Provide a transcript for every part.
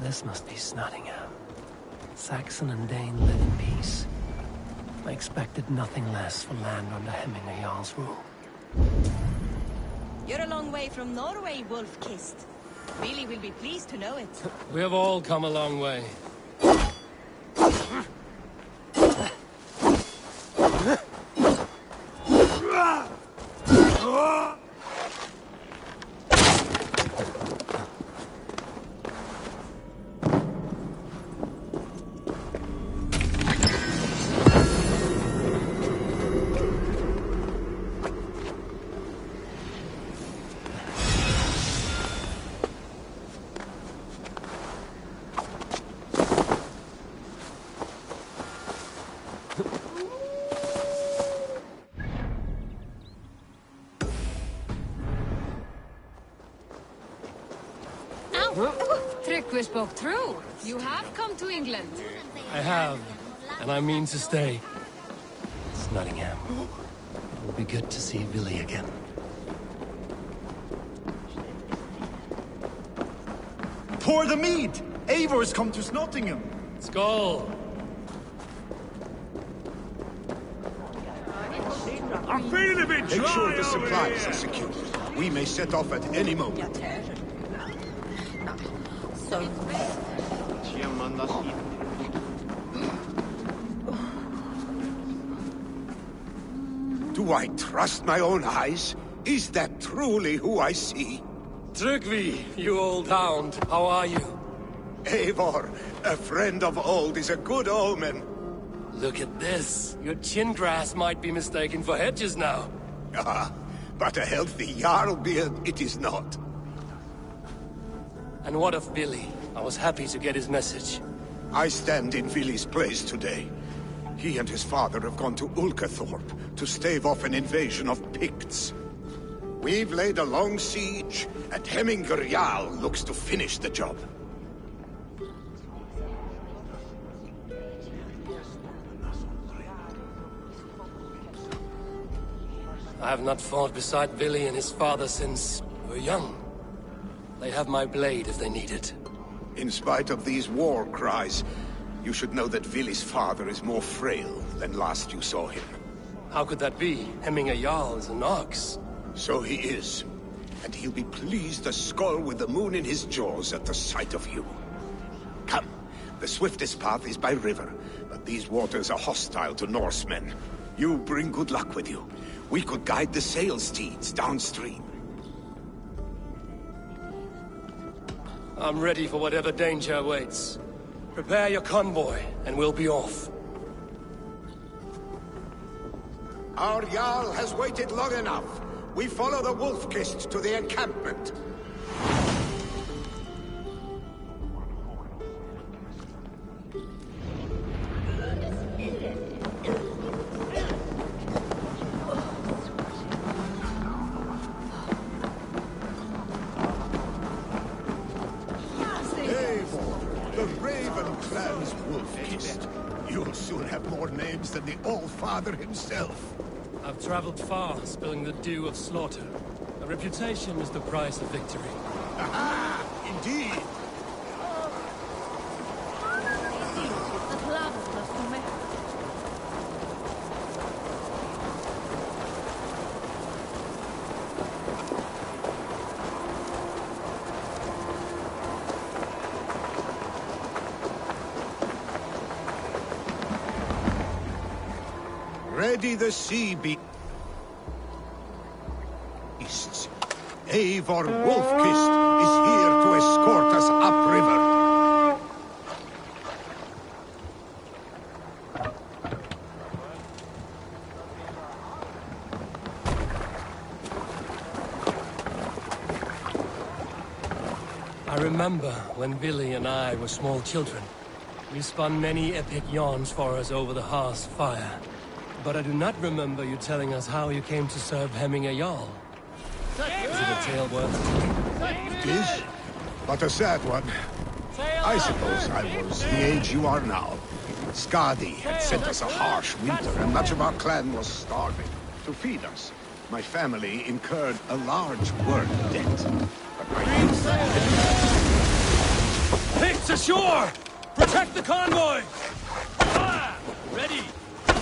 This must be Snotingham. Saxon and Dane live in peace. I expected nothing less for land under Hemminger Jarl's rule. You're a long way from Norway, Wolf-Kissed. Really will be pleased to know it. We have all come a long way. We spoke through. You have come to England. I have, and I mean to stay. Snotingham. It will be good to see Billy again. Pour the mead! Eivor's come to Snotingham. Skull! I'm feeling a bit dry. Make sure the supplies are secured. We may set off at any moment. Do I trust my own eyes? Is that truly who I see? Trygvi, you old hound, how are you? Eivor, a friend of old is a good omen. Look at this. Your chin grass might be mistaken for hedges now. Ah, but a healthy Jarl beard it is not. And what of Billy? I was happy to get his message. I stand in Vili's place today. He and his father have gone to Ulkathorpe to stave off an invasion of Picts. We've laid a long siege, and Hemminger Jarl looks to finish the job. I have not fought beside Vili and his father since we were young. They have my blade if they need it. In spite of these war cries, you should know that Vili's father is more frail than last you saw him. How could that be? Hemminger Jarl is an ox. So he is. And he'll be pleased to skull with the moon in his jaws at the sight of you. Come, the swiftest path is by river, but these waters are hostile to Norsemen. You bring good luck with you. We could guide the sail steeds downstream. I'm ready for whatever danger awaits. Prepare your convoy, and we'll be off. Our Jarl has waited long enough. We follow the Wolf-Kist to the encampment. The Raven Clan's Wolf-Kist. You'll soon have more names than the All-Father himself. I've traveled far, spilling the dew of slaughter. A reputation is the price of victory. Aha! Indeed! Ready the sea beasts. Eivor Wolf-Kist is here to escort us upriver. I remember when Vili and I were small children. You spun many epic yarns for us over the hearth's fire. But I do not remember you telling us how you came to serve Hemminger Jarl. Is it a tale worth? It is, but a sad one. I suppose I was the age you are now. Skadi had sent us a harsh winter, and much of our clan was starving. To feed us, my family incurred a large work debt. But my Picts ashore! Protect the convoy! Fire! Ready!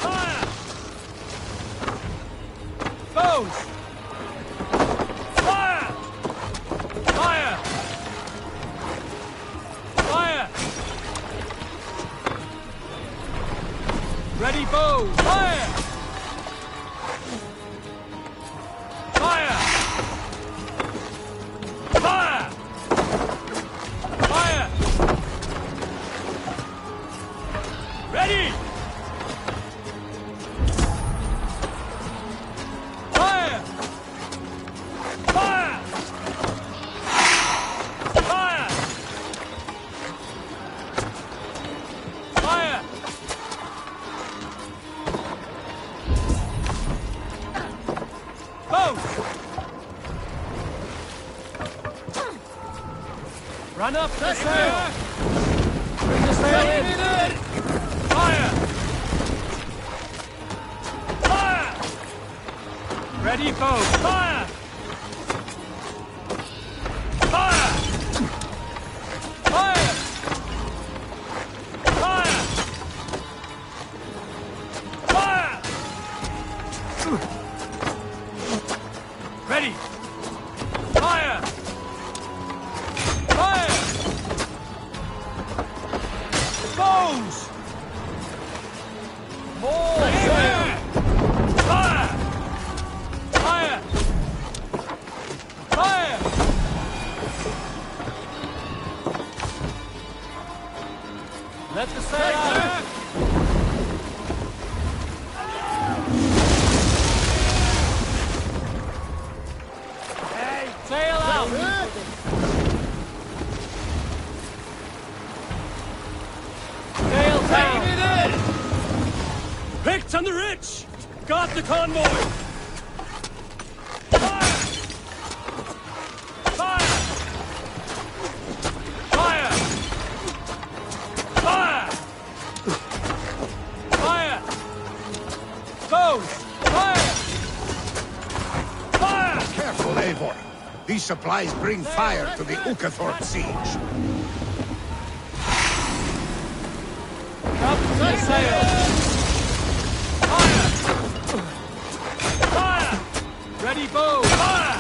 Fire! Bows! Fire! Fire! Fire! Ready, bow! Fire! Fire! Fire! Fire! Ready! Fire! Fire! Fire! Fire! Boat! Run up the sail! Bring the sail in! Fire! Fire! Ready, boat! Fire! Fire! Fire! Fire! Fire! Ready! Fire! Fire! Bows! More sail! Fire! Fire! Fire! Let the sail out! Hey, sail out! Picts and the rich! Got the convoy! Fire! Fire! Fire! Fire! Fire! Foes! Fire! Fire! Careful, Eivor. These supplies bring fire to the Ukathorpe siege. Up the sail! Fire! Fire! Ready, bow! Fire!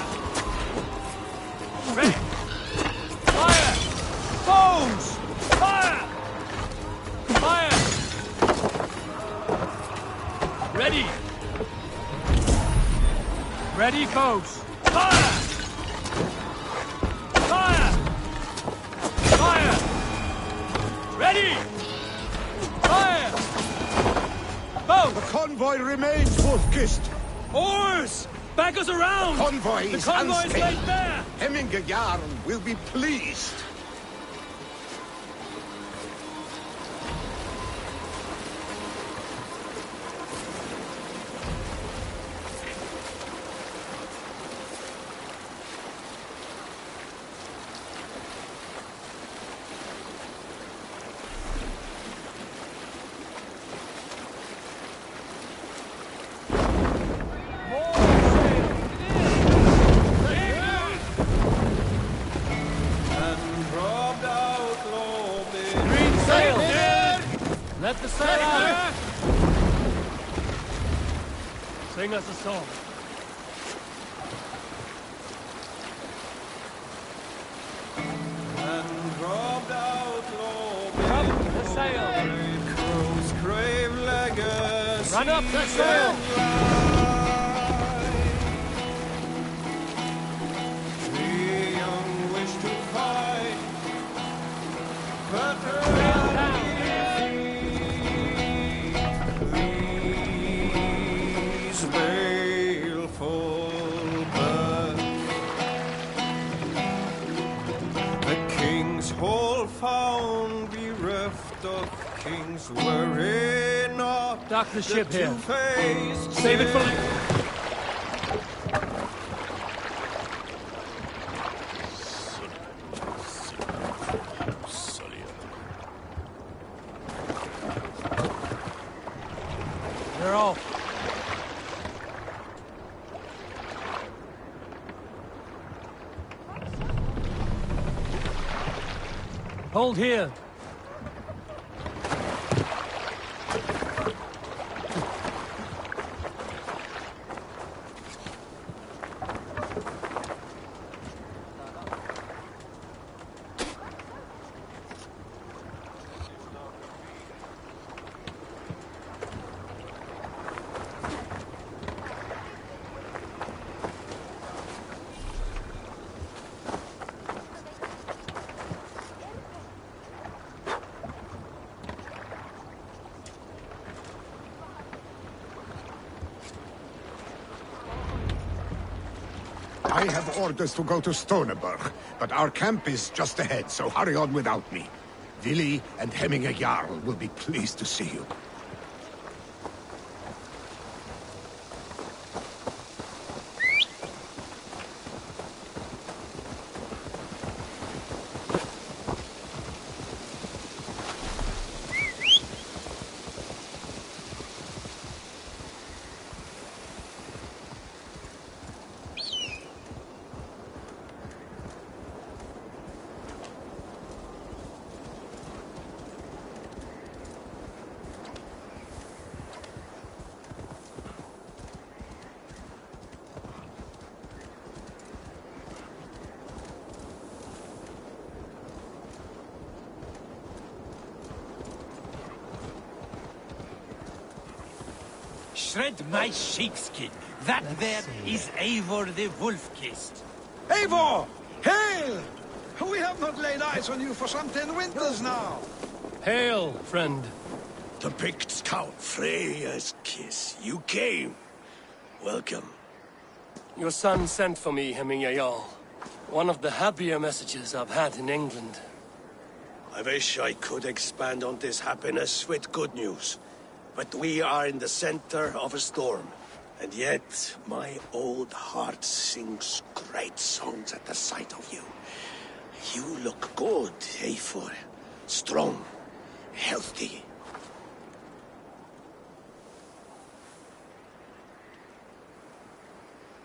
Ready! Fire! Bows! Fire! Fire! Ready! Ready, bows! Fire! Fire! Fire! Ready! Fire! Bow! The convoy remains, Wolfkist. Oars! Back us around! Convoy The is convoy is unstable. right there! Hemminge Jarl will be pleased. Green sail! Let the sail out! Sing us a song. Up the sail! Run up the sail! Sail down! Found bereft of kings, were not Dock the ship here. two-faced Save it for later. They're off. Hold here. I have orders to go to Stoneberg, but our camp is just ahead, so hurry on without me. Vili and Hemminge Jarl will be pleased to see you. Shred my sheepskin. That there is Eivor the Wolf-Kissed. Eivor! Hail! We have not laid eyes on you for some 10 winters now. Hail, friend. The picked scout, Freya's kiss. You came. Welcome. Your son sent for me, Hemminge Jarl. One of the happier messages I've had in England. I wish I could expand on this happiness with good news. But we are in the center of a storm. And yet, my old heart sings great songs at the sight of you. You look good, Eivor. Strong, healthy.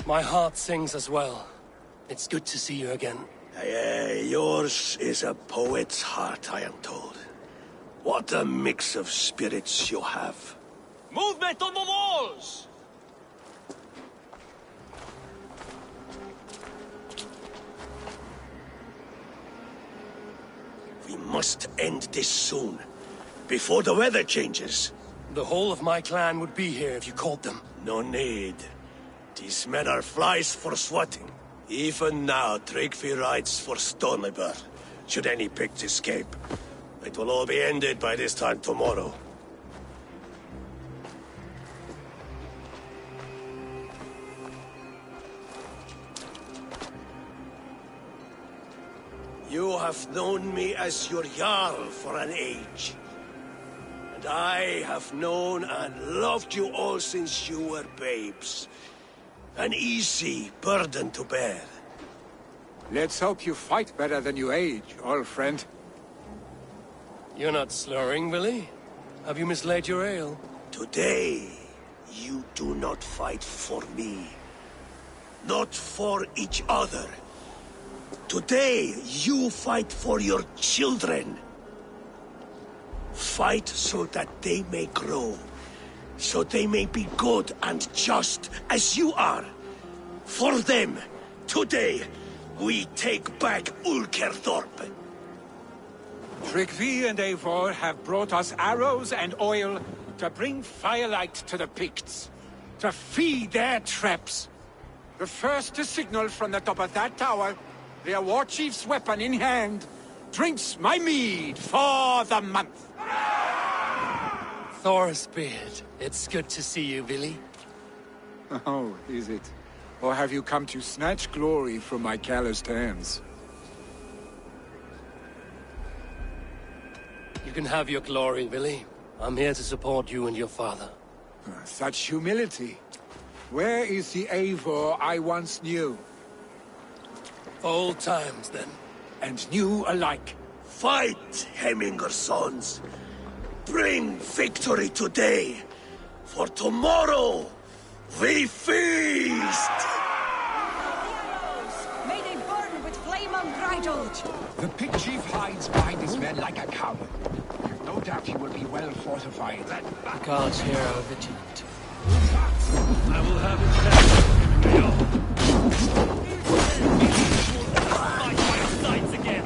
My heart sings as well. It's good to see you again. Yours is a poet's heart, I am told. What a mix of spirits you have. Movement on the walls! We must end this soon, before the weather changes. The whole of my clan would be here if you called them. No need. These men are flies for swatting. Even now, Tryggvi rides for Stonebur, should any Picts escape. It will all be ended by this time tomorrow. You have known me as your Jarl for an age. And I have known and loved you all since you were babes. An easy burden to bear. Let's hope you fight better than you age, old friend. You're not slurring, Willie? Have you mislaid your ale? Today, you do not fight for me. Not for each other. Today, you fight for your children. Fight so that they may grow. So they may be good and just as you are. For them, today, we take back Ulkerthorpe. Tryggvi and Eivor have brought us arrows and oil to bring firelight to the Picts, to feed their traps. The first to signal from the top of that tower, their war chief's weapon in hand, drinks my mead for the month. Thorsbeard, it's good to see you, Willie. Oh, is it? Or have you come to snatch glory from my calloused hands? You can have your glory, Willie. I'm here to support you and your father. Such humility. Where is the Eivor I once knew? Old times, then. And new alike. Fight, Hemminger's sons. Bring victory today. For tomorrow, we feast! May they burn with flame unbridled! The Pict chief hides behind his men like a coward. No doubt he will be well fortified. The gods here are vigilant. I will have it fight by your sides again.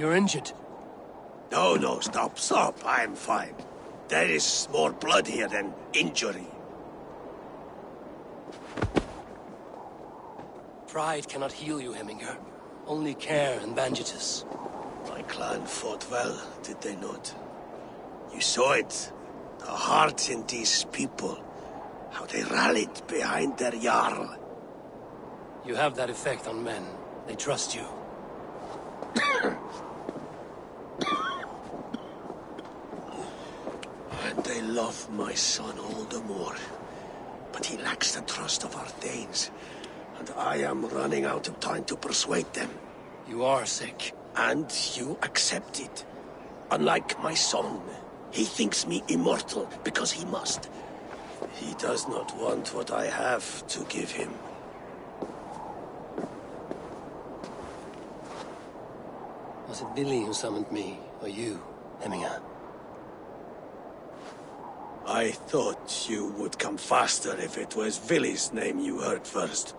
You're injured. No, stop. I'm fine. There is more blood here than injury. Pride cannot heal you, Heminger. Only care and bandages. My clan fought well, did they not? You saw it. The heart in these people. How they rallied behind their Jarl. You have that effect on men. They trust you. And they love my son all the more. But he lacks the trust of our Danes. And I am running out of time to persuade them. You are sick. And you accept it. Unlike my son, he thinks me immortal because he must. He does not want what I have to give him. Was it Billy who summoned me, or you, Heminger? I thought you would come faster if it was Villy's name you heard first.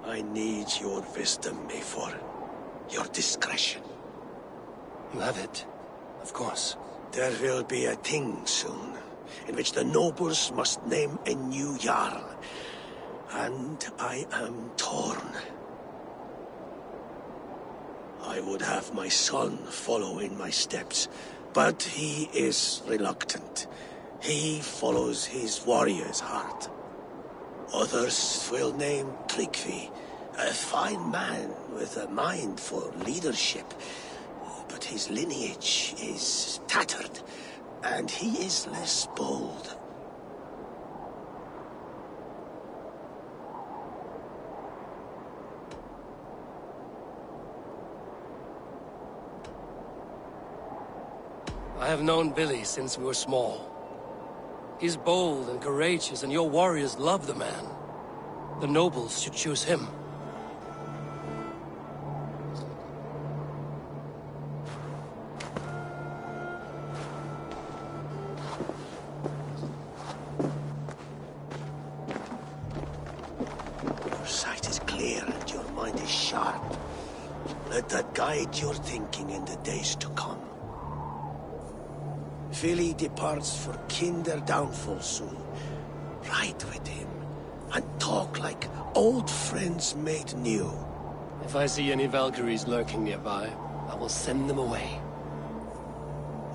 I need your wisdom, Eivor. Your discretion. You have it, of course. There will be a thing soon, in which the nobles must name a new Jarl. And I am torn. I would have my son follow in my steps, but he is reluctant. He follows his warrior's heart. Others will name Tryggvi, a fine man with a mind for leadership. But his lineage is tattered, and he is less bold. I have known Billy since we were small. He's bold and courageous, and your warriors love the man. The nobles should choose him. Your sight is clear and your mind is sharp. Let that guide your thinking in the days to come. Vili departs for Kinder downfall soon. Ride with him, and talk like old friends made new. If I see any Valkyries lurking nearby, I will send them away.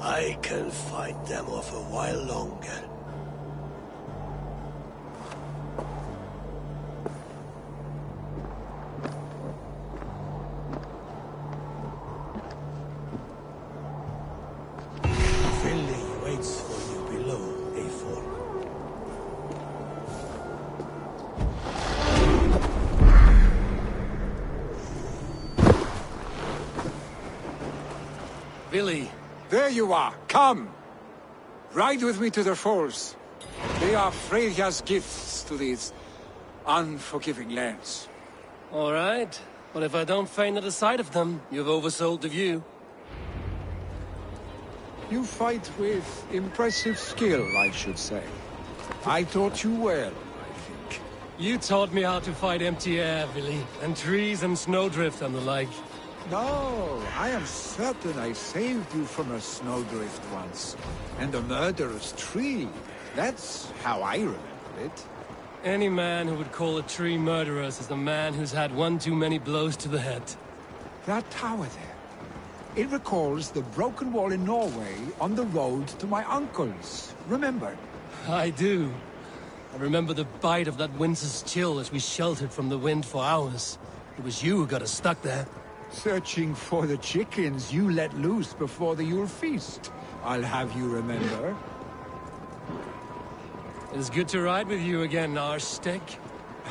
I can fight them off a while longer. Billy! There you are! Come! Ride with me to the falls. They are Freya's gifts to these unforgiving lands. All right. But if I don't faint at the sight of them, you've oversold the view. You fight with impressive skill, I should say. I taught you well, I think. You taught me how to fight empty air, Billy, and trees and snowdrift and the like. No, I am certain I saved you from a snowdrift once. And a murderous tree. That's how I remember it. Any man who would call a tree murderous is the man who's had one too many blows to the head. That tower there. It recalls the broken wall in Norway on the road to my uncle's. Remember? I do. I remember the bite of that winter's chill as we sheltered from the wind for hours. It was you who got us stuck there. Searching for the chickens you let loose before the Yule feast. I'll have you remember. It's good to ride with you again, Arstick.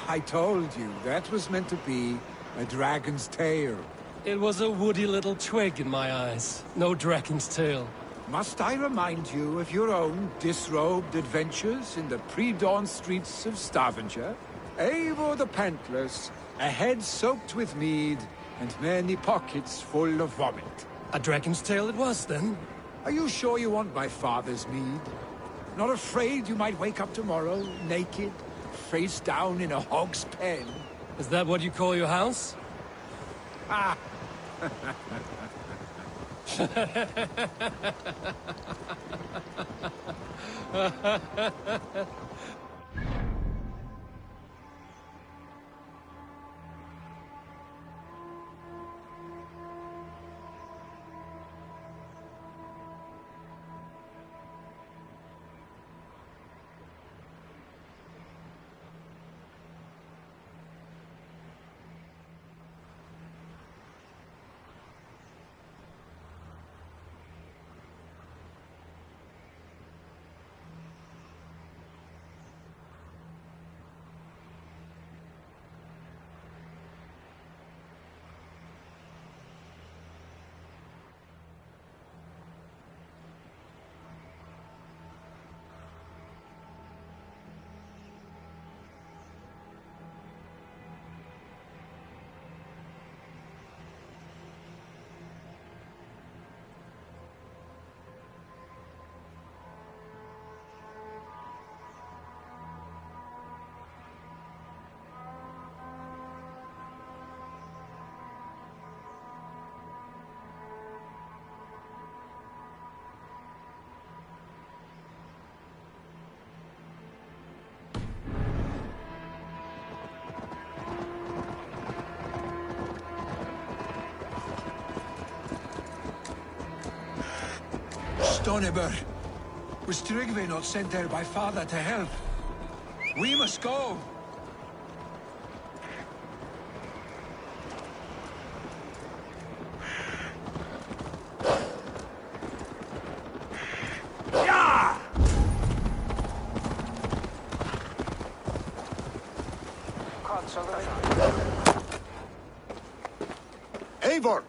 I told you, that was meant to be a dragon's tail. It was a woody little twig in my eyes. No dragon's tail. Must I remind you of your own disrobed adventures in the pre-dawn streets of Stavanger? Eivor the Pantless, a head soaked with mead, and many pockets full of vomit. A dragon's tail it was, then? Are you sure you want my father's mead? Not afraid you might wake up tomorrow, naked, face down in a hog's pen? Is that what you call your house? Ah! Stonibur, was Tryggvi not sent there by father to help? We must go! Eivor!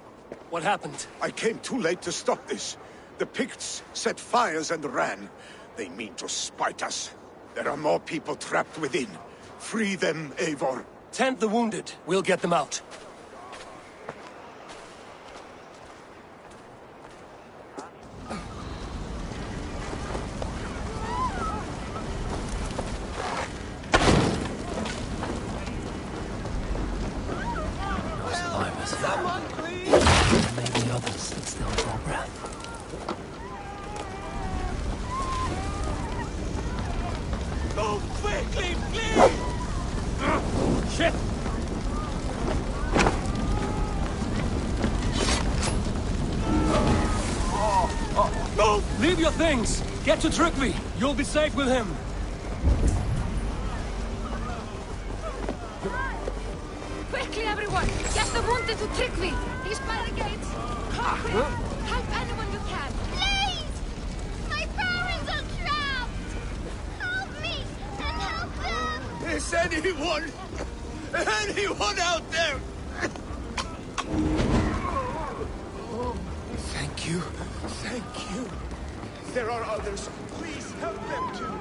What happened? I came too late to stop this. The Picts set fires and ran. They mean to spite us. There are more people trapped within. Free them, Eivor. Tend the wounded. We'll get them out. No survivors. Someone, please! There may be others that still draw breath. Go quickly, please! Shit! Move! Leave your things! Get to Tryggvi! You'll be safe with him! Quickly, everyone! Get the wounded to Tryggvi! He's by the gates! Quick! Help anyone you can! Please! My parents are trapped! Help me and help them! Is anyone out there? Thank you. Thank you. There are others. Please help them too.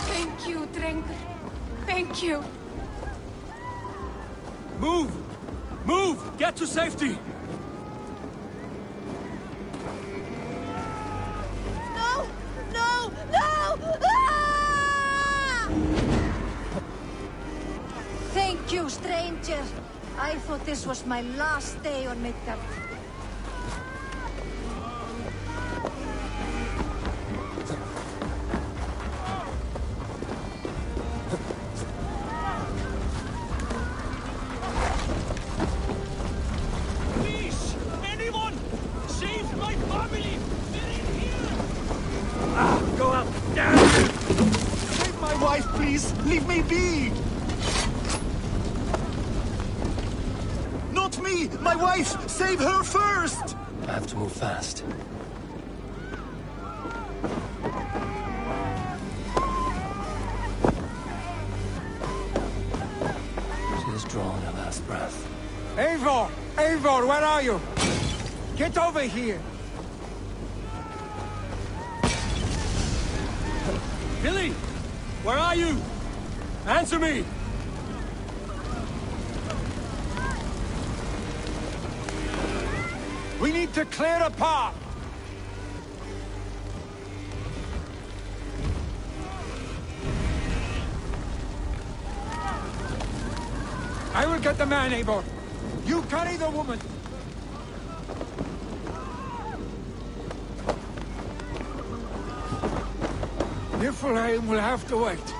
Thank you, Drengur. Thank you. Move! Move! Get to safety! No! No! No! Ah! Thank you, stranger. I thought this was my last day on Midgard. Leave me be! Not me! My wife! Save her first! I have to move fast. She has drawn her last breath. Eivor! Eivor, where are you? Get over here! Billy! Where are you? Answer me! We need to clear a path! I will get the man, Eivor. You carry the woman. Niflheim will have to wait.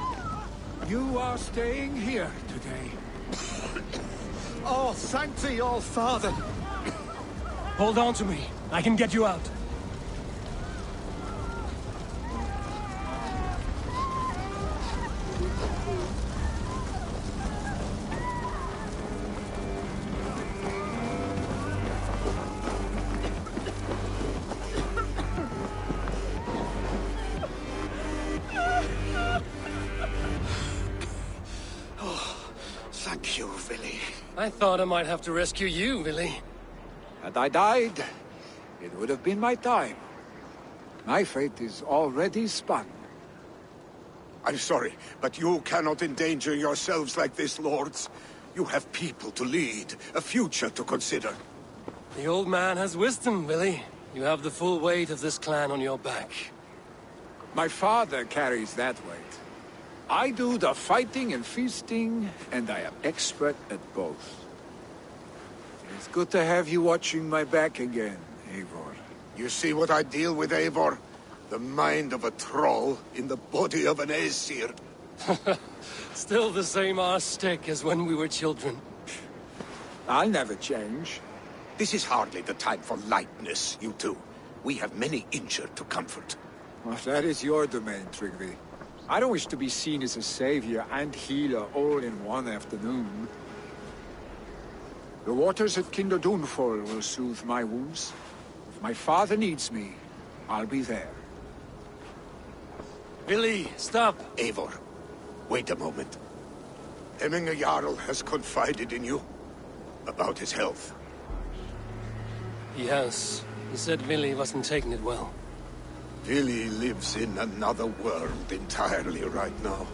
You are staying here today. Oh, thank thee, all father. Hold on to me. I can get you out. Thank you, Villy. I thought I might have to rescue you, Billy. Had I died, it would have been my time. My fate is already spun. I'm sorry, but you cannot endanger yourselves like this, lords. You have people to lead, a future to consider. The old man has wisdom, Billy. You have the full weight of this clan on your back. My father carries that weight. I do the fighting and feasting, and I am expert at both. It's good to have you watching my back again, Eivor. You see what I deal with, Eivor? The mind of a troll in the body of an Aesir. Still the same arse stick as when we were children. I'll never change. This is hardly the time for lightness, you two. We have many injured to comfort. Well, that is your domain, Tryggvi. I don't wish to be seen as a savior and healer all in one afternoon. The waters at Kinderdunfol will soothe my wounds. If my father needs me, I'll be there. Billy, stop! Eivor, wait a moment. Hemminger Jarl has confided in you about his health. He has. He said Billy wasn't taking it well. Billy lives in another world entirely right now.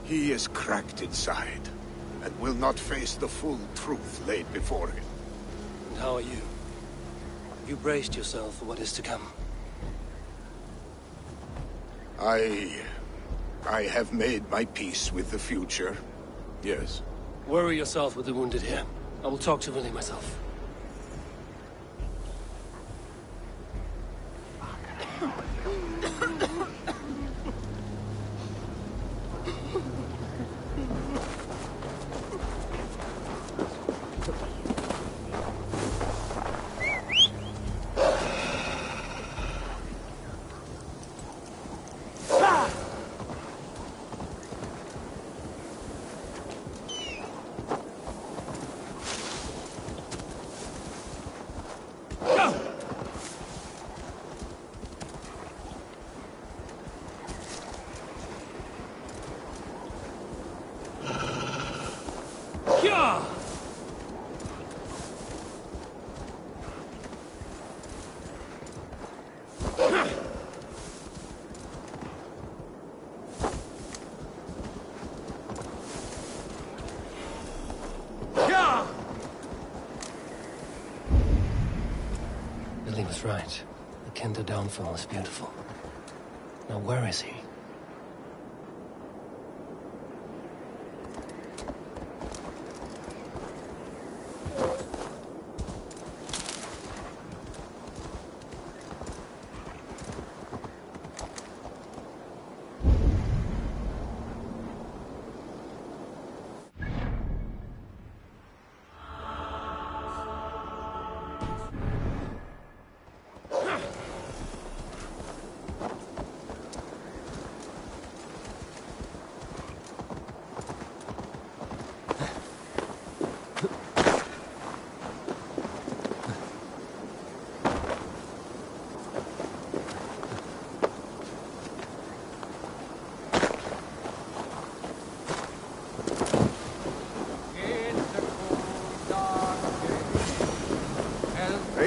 He is cracked inside, and will not face the full truth laid before him. And how are you? You braced yourself for what is to come. I have made my peace with the future, yes. Worry yourself with the wounded here. I will talk to Billy myself. Billy was right. The Kinder downfall is beautiful. Now where is he?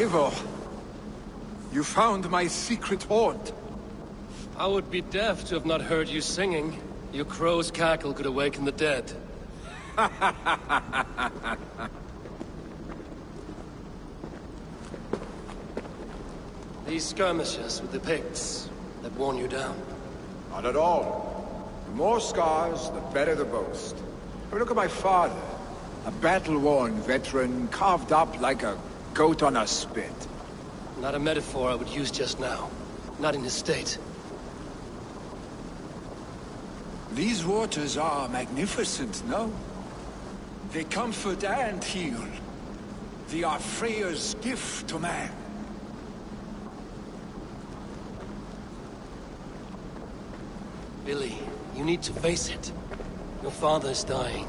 Eivor, you found my secret haunt. I would be deaf to have not heard you singing. Your crow's cackle could awaken the dead. These skirmishes with the Picts that worn you down? Not at all. The more scars, the better the boast. But look at my father. A battle-worn veteran, carved up like a goat on a spit. Not a metaphor I would use just now. Not in his state. These waters are magnificent, no? They comfort and heal. They are Freya's gift to man. Billy, you need to face it. Your father is dying.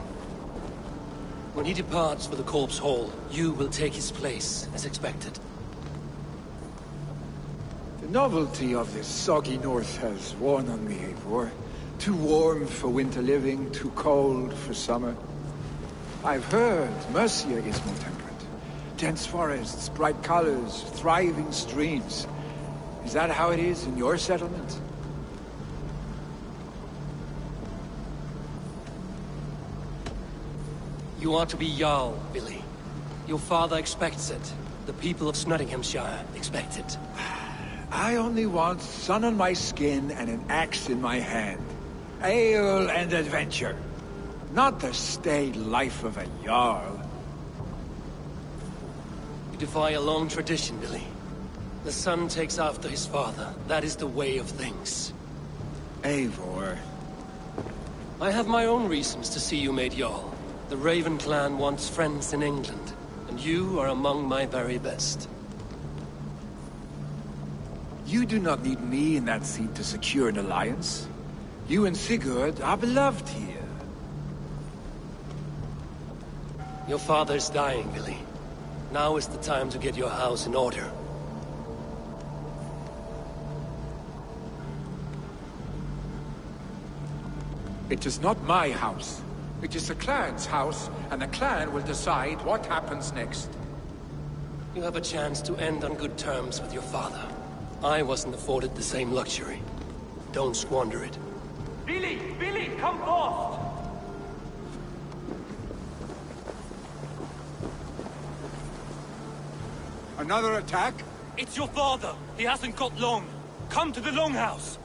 When he departs for the Corpse Hall, you will take his place, as expected. The novelty of this soggy north has worn on me, Eivor. Too warm for winter living, too cold for summer. I've heard Mercia is more temperate. Dense forests, bright colors, thriving streams. Is that how it is in your settlement? You are to be Jarl, Billy. Your father expects it. The people of Snotinghamscire expect it. I only want sun on my skin and an axe in my hand. Ale and adventure. Not the staid life of a Jarl. You defy a long tradition, Billy. The son takes after his father. That is the way of things. Eivor. I have my own reasons to see you made Jarl. The Raven clan wants friends in England, and you are among my very best. You do not need me in that seat to secure an alliance. You and Sigurd are beloved here. Your father is dying, Billy. Now is the time to get your house in order. It is not my house. It is the clan's house, and the clan will decide what happens next. You have a chance to end on good terms with your father. I wasn't afforded the same luxury. Don't squander it. Billy! Billy, come forth! Another attack? It's your father! He hasn't got long! Come to the Longhouse!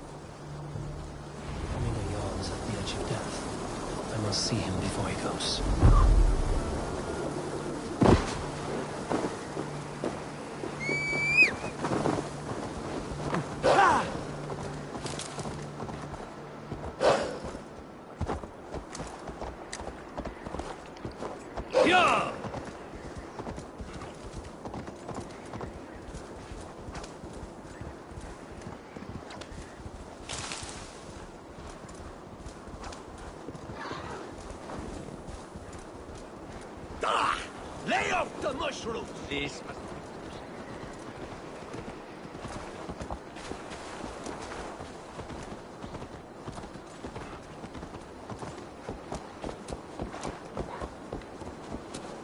Coming Jarl is at the edge of death. I must see him before he goes. Lay off the mushrooms! This must...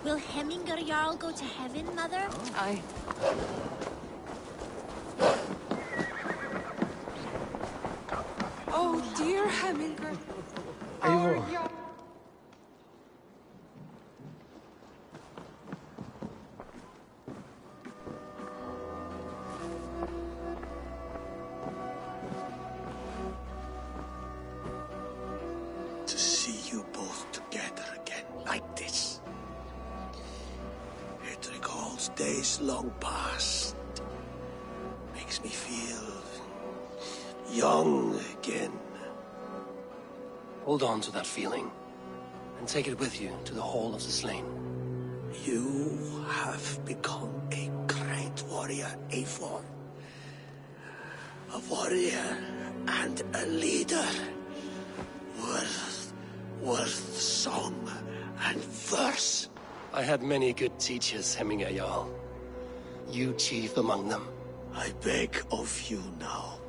Will Hemminger Jarl go to heaven, Mother? Aye. Oh, dear Hemminger. Eivor. To see you both together again like this. It recalls days long past. Makes me feel young again. Hold on to that feeling, and take it with you to the Hall of the Slain. You have become a great warrior, Eivor. A warrior and a leader. Worth song and verse. I had many good teachers, Hemminger Jarl. You chief among them. I beg of you now.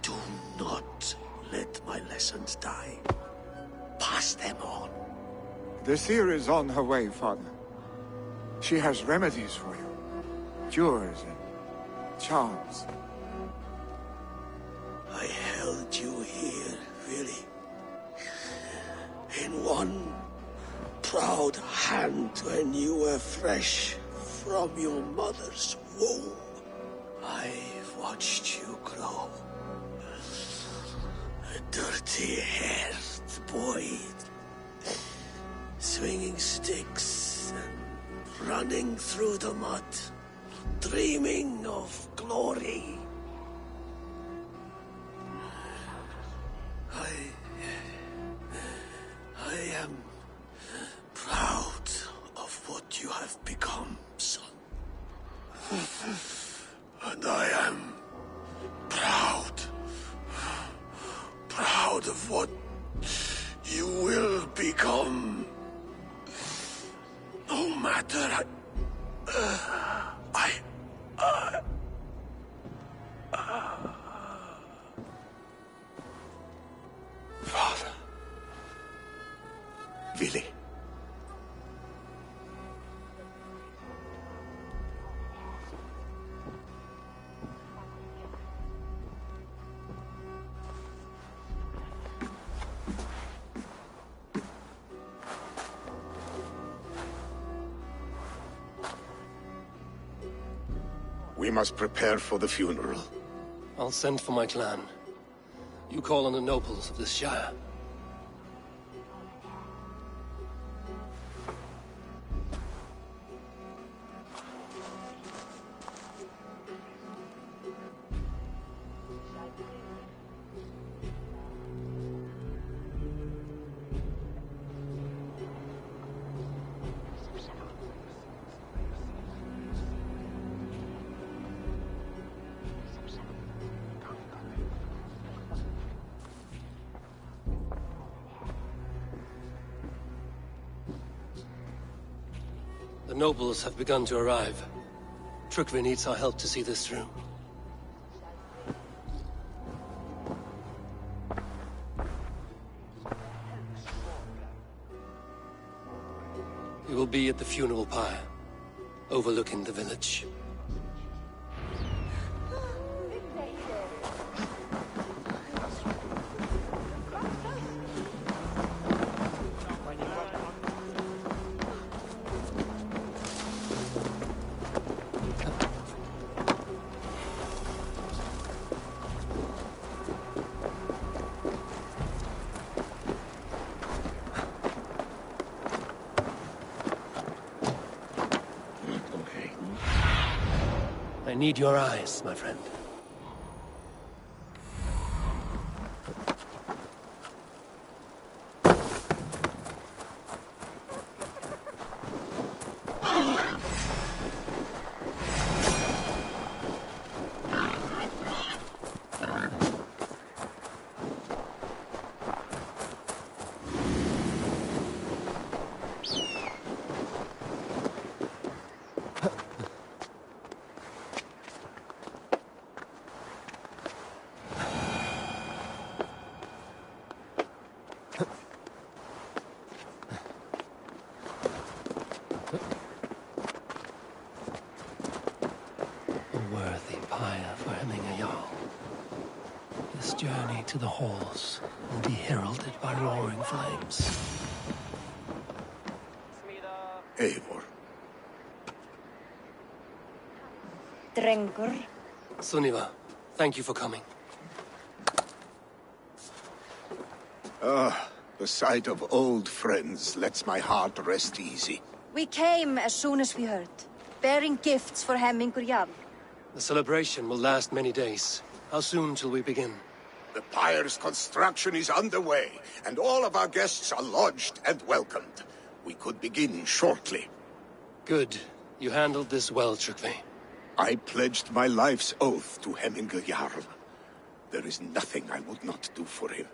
Do not let my lessons die. Pass them on. The seer is on her way, Father. She has remedies for you. cures and charms. I held you here, really. In one proud hand when you were fresh from your mother's womb. I've watched you grow. A dirty-haired boy, swinging sticks and running through the mud, dreaming of glory. I am proud of what you have become, son. And I am proud of what you will become. No matter Father. Vili. We must prepare for the funeral. I'll send for my clan. You call on the nobles of this shire. The nobles have begun to arrive. Trukvi needs our help to see this through. We will be at the funeral pyre, overlooking the village. I need your eyes, my friend. Journey to the halls will be heralded by roaring flames. Eivor. Drengur. Sunniva, thank you for coming. The sight of old friends lets my heart rest easy. We came as soon as we heard, bearing gifts for Hemmingur Jarl. The celebration will last many days. How soon till we begin? The pyre's construction is underway, and all of our guests are lodged and welcomed. We could begin shortly. Good. You handled this well, Trukvi. I pledged my life's oath to Hemmingur Jarl. There is nothing I would not do for him.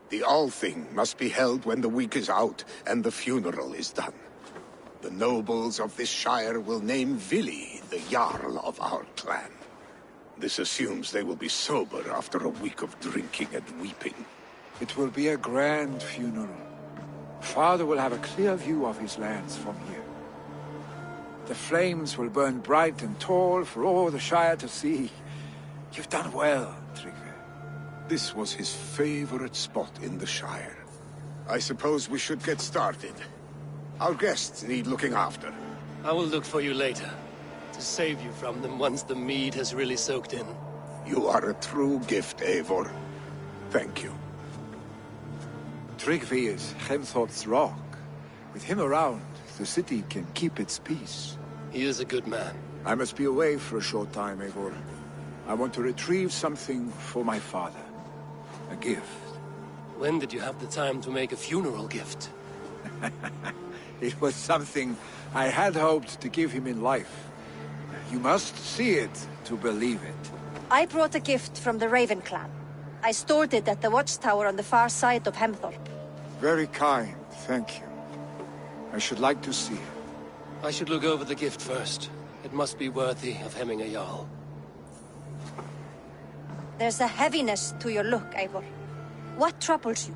The Althing must be held when the week is out and the funeral is done. The nobles of this shire will name Vili the Jarl of our clan. This assumes they will be sober after a week of drinking and weeping. It will be a grand funeral. Father will have a clear view of his lands from here. The flames will burn bright and tall for all the Shire to see. You've done well, Tryggvi. This was his favorite spot in the Shire. I suppose we should get started. Our guests need looking after. I will look for you later, to save you from them once the mead has really soaked in. You are a true gift, Eivor. Thank you. Tryggvi is Hemthor's rock. With him around, the city can keep its peace. He is a good man. I must be away for a short time, Eivor. I want to retrieve something for my father. A gift. When did you have the time to make a funeral gift? It was something I had hoped to give him in life. You must see it to believe it. I brought a gift from the Raven clan. I stored it at the watchtower on the far side of Hemthorpe. Very kind, thank you. I should like to see it. I should look over the gift first. It must be worthy of Hemming a Jarl. There's a heaviness to your look, Eivor. What troubles you?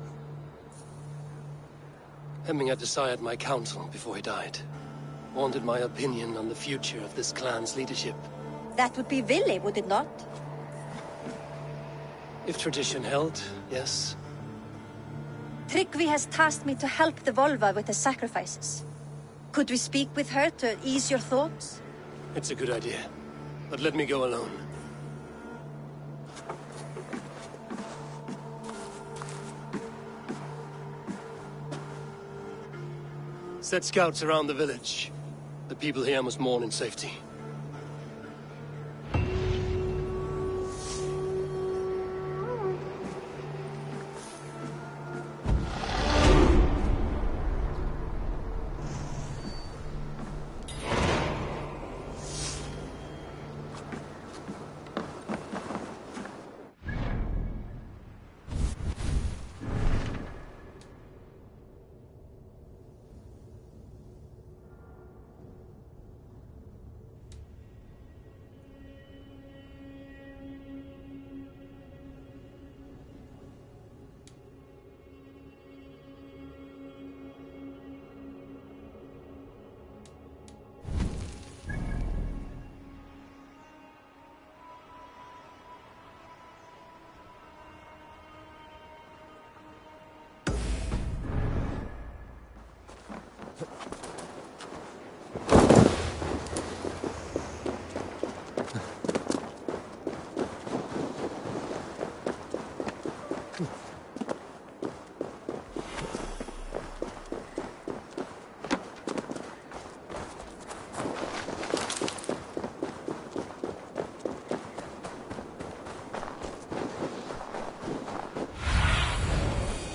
Hemming had desired my counsel before he died. Wanted my opinion on the future of this clan's leadership. That would be Vili, would it not? If tradition held, yes. Tryggvi has tasked me to help the Volva with the sacrifices. Could we speak with her to ease your thoughts? It's a good idea. But let me go alone. Set scouts around the village. The people here must mourn in safety.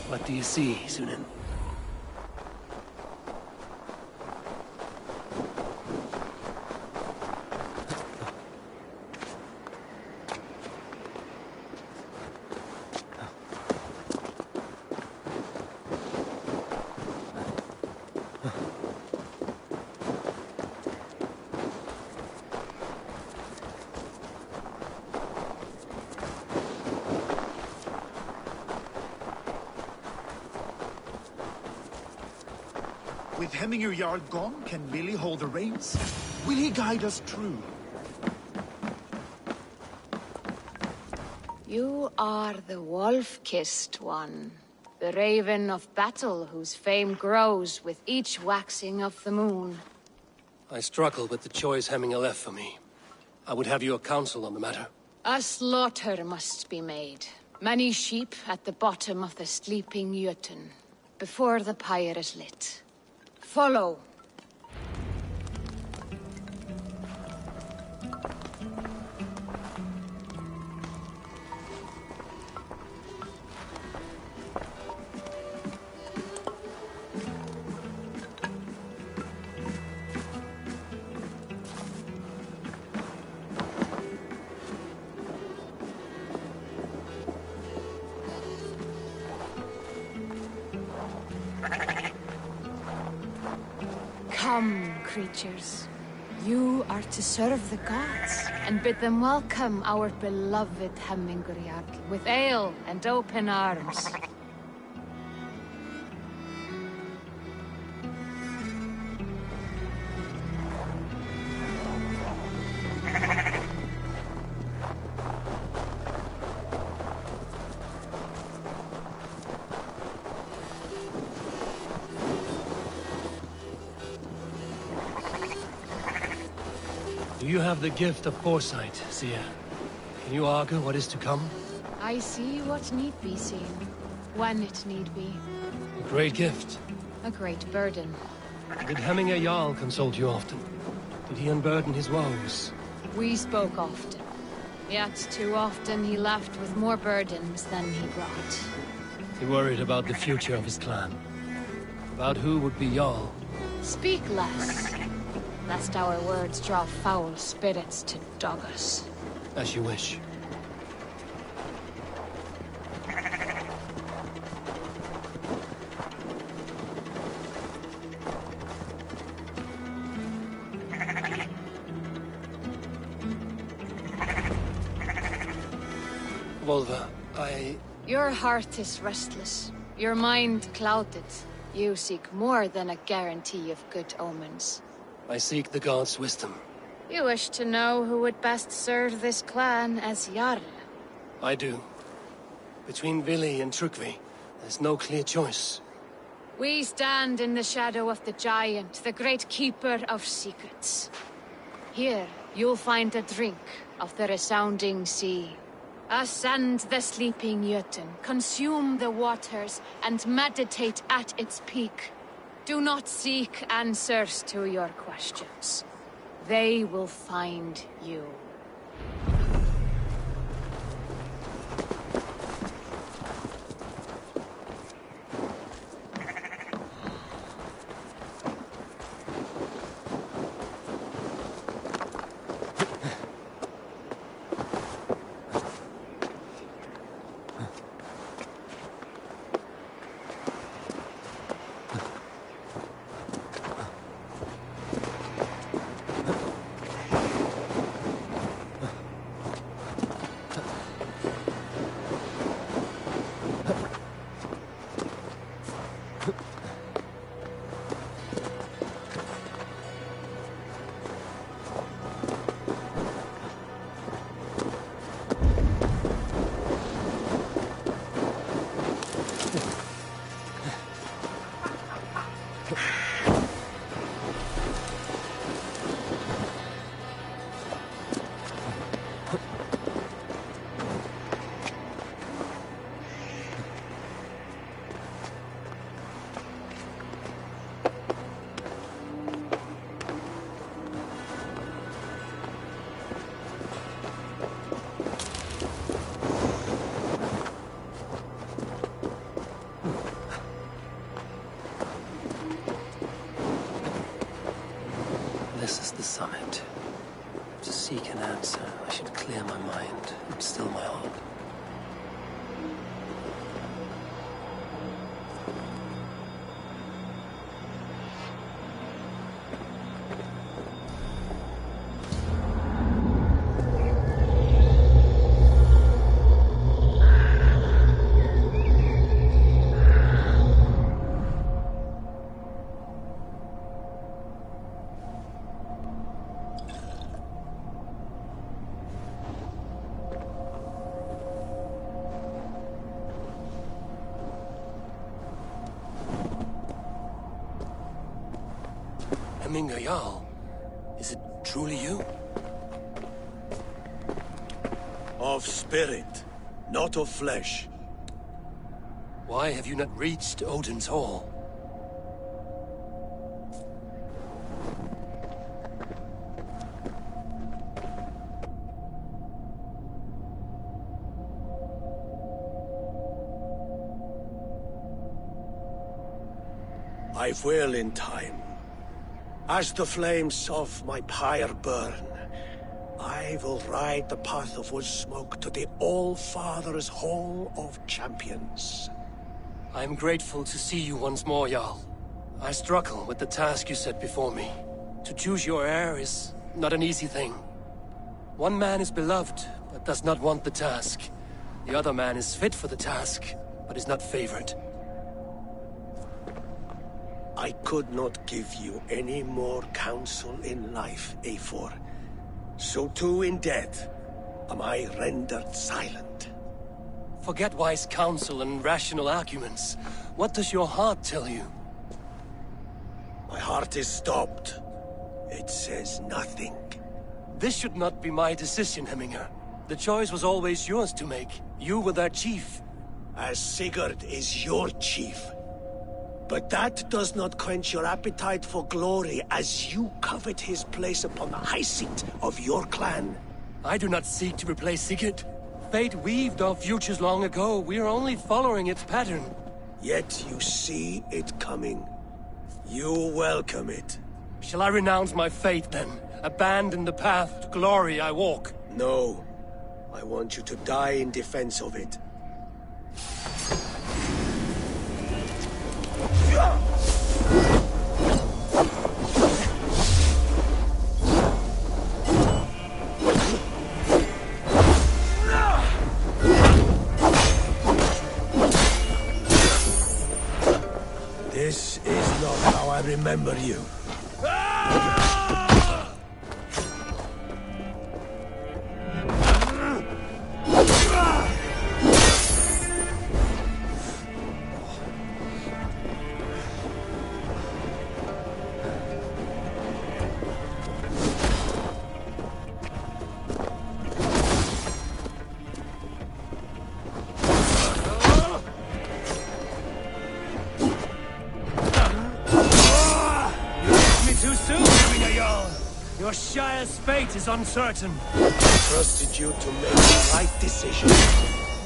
What do you see, Sunan? With Hemmingr Jarl gone, can Billy hold the reins? Will he guide us true? You are the wolf-kissed one. The raven of battle whose fame grows with each waxing of the moon. I struggle with the choice Hemming left for me. I would have your counsel on the matter. A slaughter must be made. Many sheep at the bottom of the sleeping Jötun, before the pyre is lit. Follow. Come, creatures. You are to serve the gods, and bid them welcome our beloved Hemmingr Jarl with ale and open arms. You have the gift of foresight, Seer. Can you argue what is to come? I see what need be seen, when it need be. A great gift. A great burden. Did Hemminger Jarl consult you often? Did he unburden his woes? We spoke often. Yet too often he left with more burdens than he brought. He worried about the future of his clan. About who would be Jarl. Speak less, lest our words draw foul spirits to dog us. As you wish. Volva, Your heart is restless. Your mind clouded. You seek more than a guarantee of good omens. I seek the gods' wisdom. You wish to know who would best serve this clan as Jarl? I do. Between Vili and Trukvi, there's no clear choice. We stand in the shadow of the giant, the great keeper of secrets. Here, you'll find a drink of the resounding sea. Ascend the sleeping Jötun, consume the waters, and meditate at its peak. Do not seek answers to your questions. They will find you. This is the summit. To seek an answer, I should clear my mind and still my heart. Hemminger Jarl, is it truly you? Of spirit, not of flesh. Why have you not reached Odin's Hall? I will in time. As the flames of my pyre burn, I will ride the path of wood smoke to the All-Father's Hall of Champions. I am grateful to see you once more, Jarl. I struggle with the task you set before me. To choose your heir is not an easy thing. One man is beloved, but does not want the task. The other man is fit for the task, but is not favored. I could not give you any more counsel in life, Eivor. So too in death am I rendered silent. Forget wise counsel and rational arguments. What does your heart tell you? My heart is stopped. It says nothing. This should not be my decision, Hemminger. The choice was always yours to make. You were their chief. As Sigurd is your chief. But that does not quench your appetite for glory as you covet his place upon the high seat of your clan. I do not seek to replace Sigurd. Fate weaved our futures long ago. We are only following its pattern. Yet you see it coming. You welcome it. Shall I renounce my faith, then? Abandon the path to glory I walk? No. I want you to die in defense of it. This is not how I remember you. Your Shire's fate is uncertain. I trusted you to make the right decision.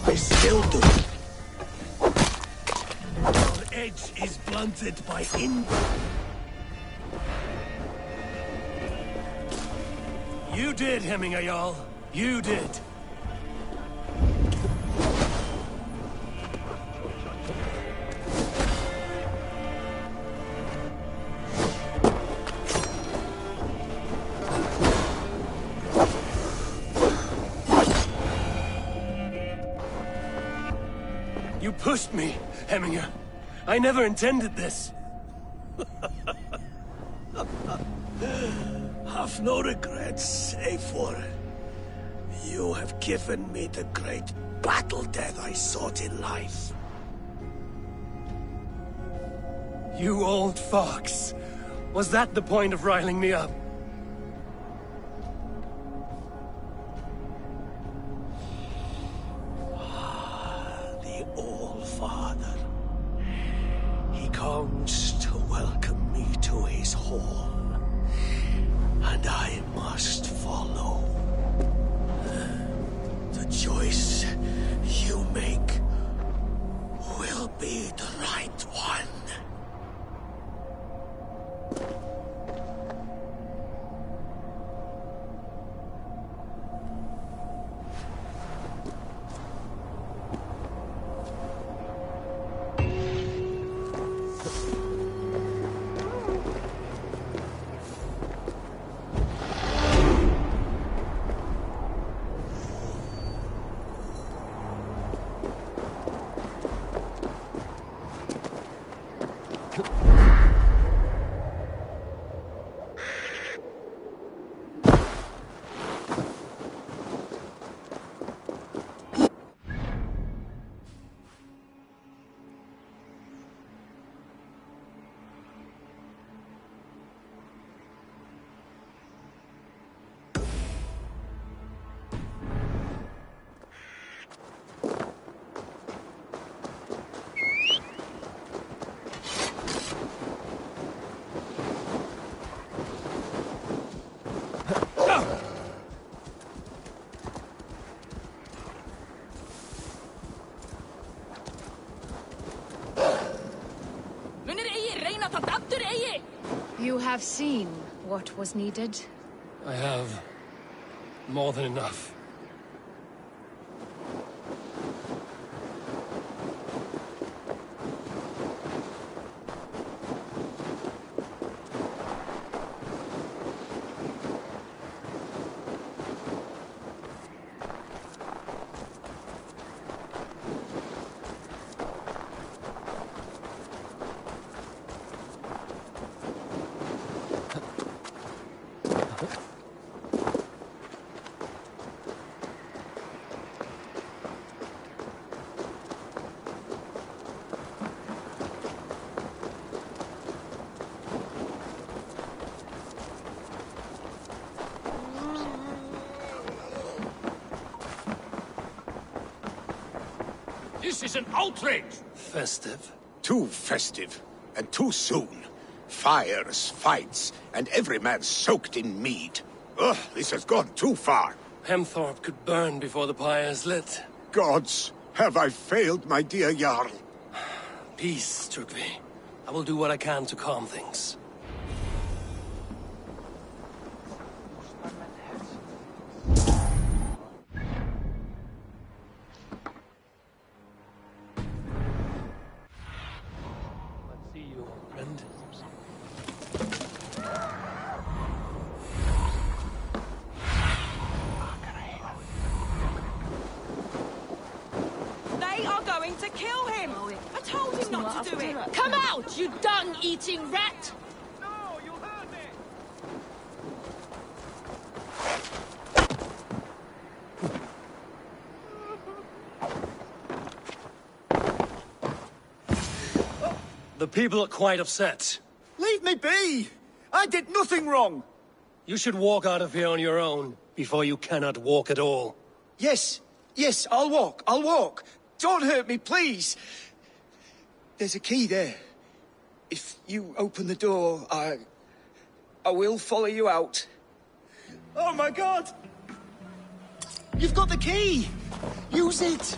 I still do. Your edge is blunted by You did, Hemminger Jarl. You did. You pushed me, Hemminger. I never intended this. Have no regrets, Eivor. You have given me the great battle death I sought in life. You old fox. Was that the point of riling me up? The All-Father. He comes to welcome me to his hall. And I must follow. The choice you make will be the right one. You have seen what was needed? I have more than enough. This is an outrage! Festive. Too festive, and too soon. Fires, fights, and every man soaked in mead. Ugh, this has gone too far. Hemthorpe could burn before the pyre is lit. Gods, have I failed my dear Jarl? Peace, Trugvi. I will do what I can to calm things. Let's see you, friend. They are going to kill him! I told him not to do it! Come out, you dung-eating rat! The people are quite upset. Leave me be! I did nothing wrong! You should walk out of here on your own, before you cannot walk at all. Yes, yes, I'll walk. Don't hurt me, please! There's a key there. If you open the door, I will follow you out. Oh my god! You've got the key! Use it!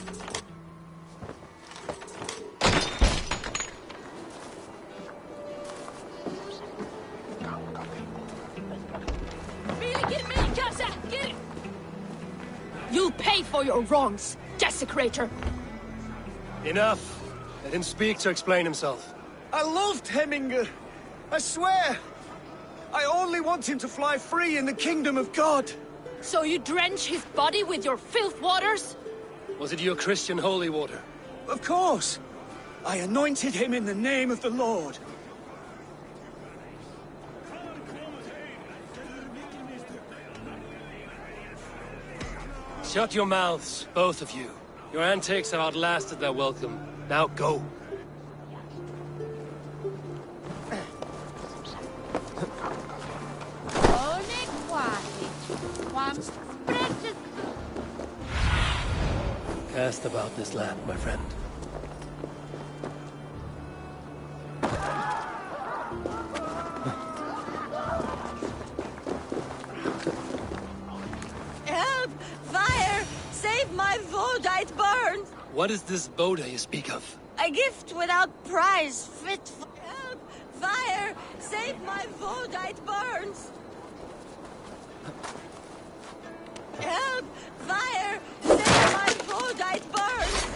You'll pay for your wrongs, desecrator! Enough! Let him speak to explain himself. I loved Hemminger. I swear. I only want him to fly free in the kingdom of God. So you drench his body with your filth waters? Was it your Christian holy water? Of course. I anointed him in the name of the Lord. Shut your mouths, both of you. Your antics have outlasted their welcome. Now go. Cast about this land, my friend. Help! Fire! Save my Vodite burns! What is this Boda you speak of? A gift without price, fit for... Help! Fire! Save my Vodite burns! Help! Fire! Save my Vodite burns!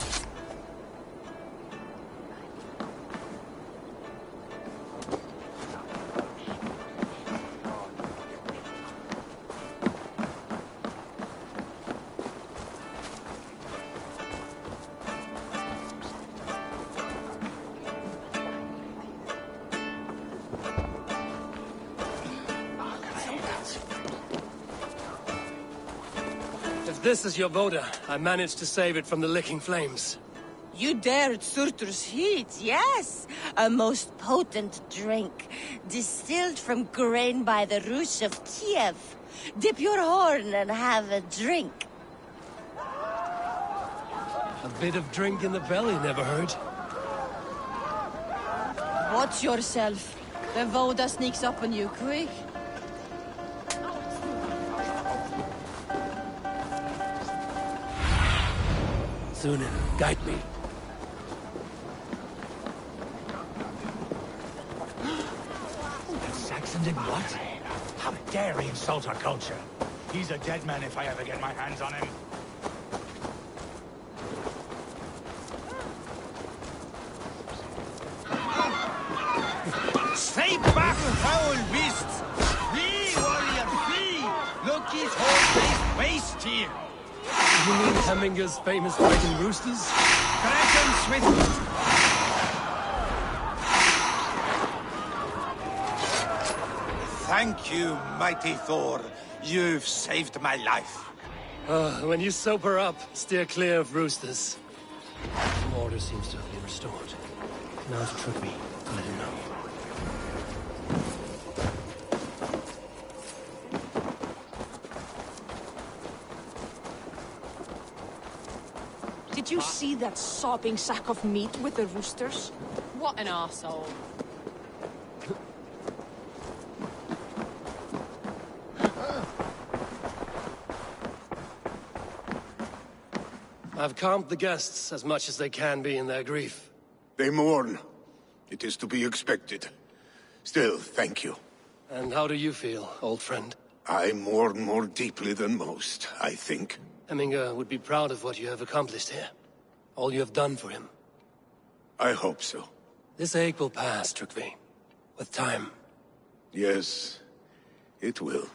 If this is your Boda, I managed to save it from the licking flames. You dared Surtur's heat, yes! A most potent drink, distilled from grain by the Rus of Kiev. Dip your horn and have a drink. A bit of drink in the belly never hurt. Watch yourself. The Voda sneaks up on you quick. Sunan, guide me. Saxon did what? How dare he insult our culture? He's a dead man if I ever get my hands on him. Stay back, foul beasts! Flee, warrior, flee! Look, his whole face waste here! You mean Hemminger's famous fighting roosters? Dragons with... Thank you, mighty Thor. You've saved my life. When you sober up, steer clear of roosters. Order seems to have been restored. Now to Trugvi, to let him know. Did you you see that sopping sack of meat with the roosters? What an arsehole. I've calmed the guests as much as they can be in their grief. They mourn. It is to be expected. Still, thank you. And how do you feel, old friend? I mourn more deeply than most, I think. Hemminger would be proud of what you have accomplished here. All you have done for him. I hope so. This ache will pass, Trygve. With time. Yes, it will.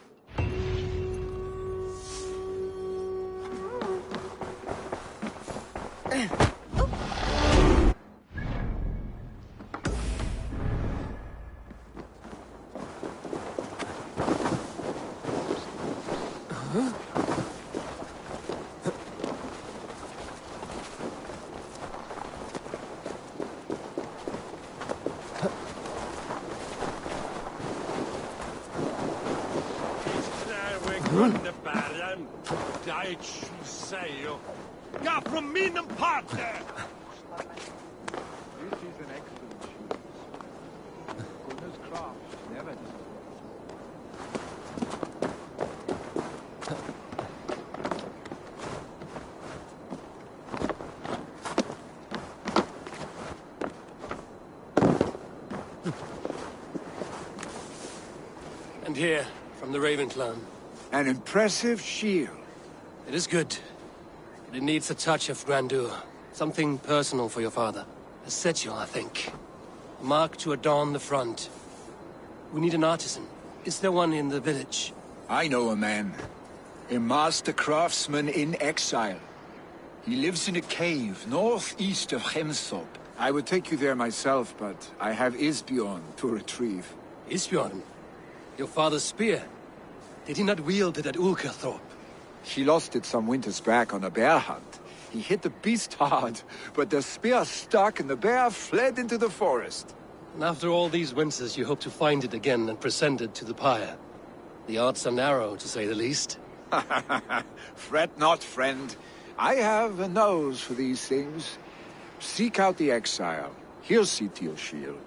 Ja, från min part! This is an excellent shield. Gunner's craft never And here, from the Raven clan. An impressive shield. It is good. But it needs a touch of grandeur. Something personal for your father. A sigil, I think. A mark to adorn the front. We need an artisan. Is there one in the village? I know a man. A master craftsman in exile. He lives in a cave northeast of Hemsop. I would take you there myself, but I have Isbjorn to retrieve. Isbjorn? Your father's spear? Did he not wield it at Ulkerthorpe? He lost it some winters back on a bear hunt. He hit the beast hard, but the spear stuck and the bear fled into the forest. And after all these winters, you hope to find it again and present it to the pyre. The odds are narrow, to say the least. Fret not, friend. I have a nose for these things. Seek out the exile. He'll see to your shield.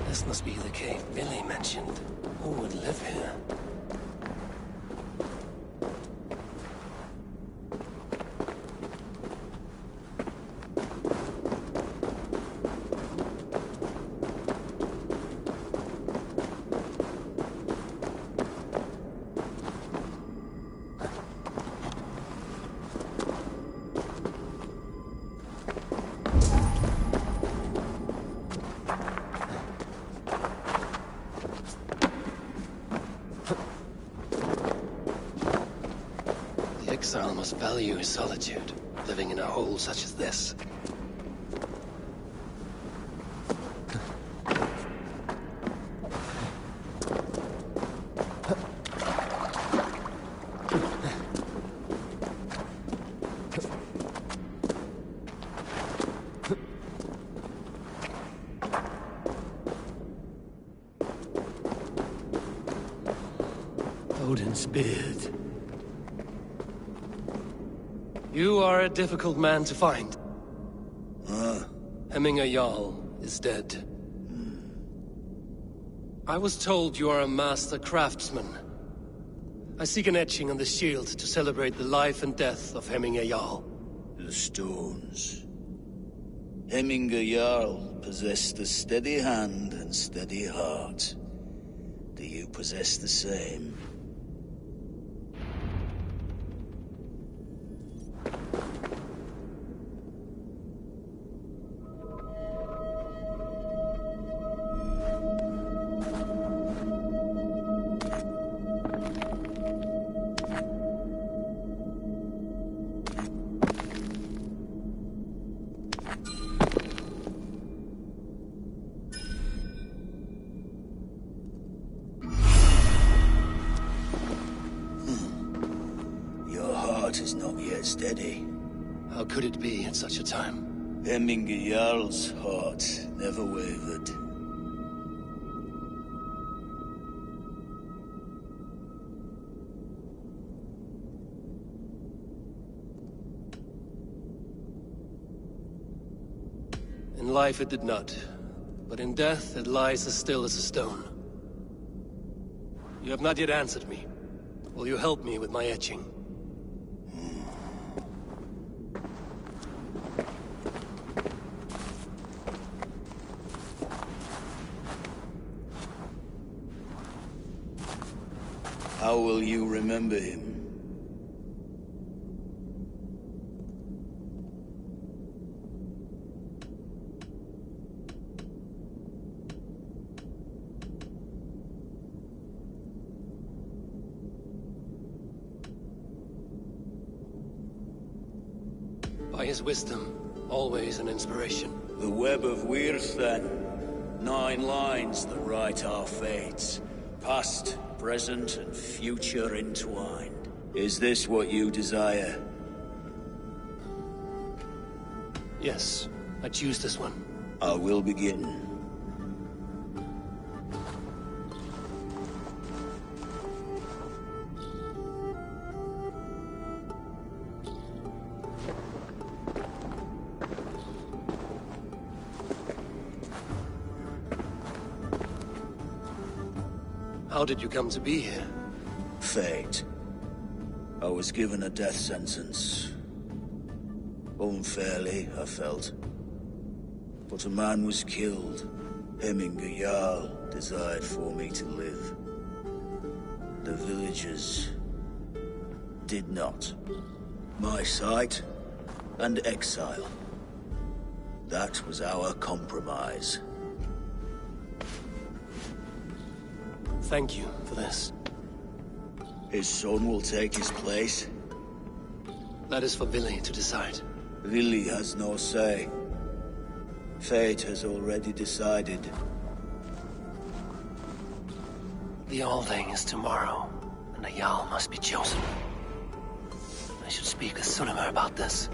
This must be the cave Billy mentioned. Who would live here? The exile must value his solitude, living in a hole such as this. Odin's beard. You are a difficult man to find. Hemminger Jarl is dead. I was told you are a master craftsman. I seek an etching on the shield to celebrate the life and death of Hemminger Jarl. The stones. Hemminger Jarl possessed a steady hand and steady heart. Do you possess the same? Your heart is not yet steady. How could it be at such a time? Hemminger Jarl's heart never wavered. In life it did not, but in death it lies as still as a stone. You have not yet answered me. Will you help me with my etching? How will you remember him? By his wisdom, always an inspiration. The web of Wirth, then. 9 lines that write our fates. Past, present, and future entwined. Is this what you desire? Yes, I choose this one. I will begin. How did you come to be here? Fate. I was given a death sentence. Unfairly, I felt. But a man was killed. Hemminger Jarl desired for me to live. The villagers did not. My sight and exile. That was our compromise. Thank you for this. His son will take his place. That is for Vili to decide. Vili has no say. Fate has already decided. The Alding is tomorrow, and a Jarl must be chosen. I should speak with Sunnema about this.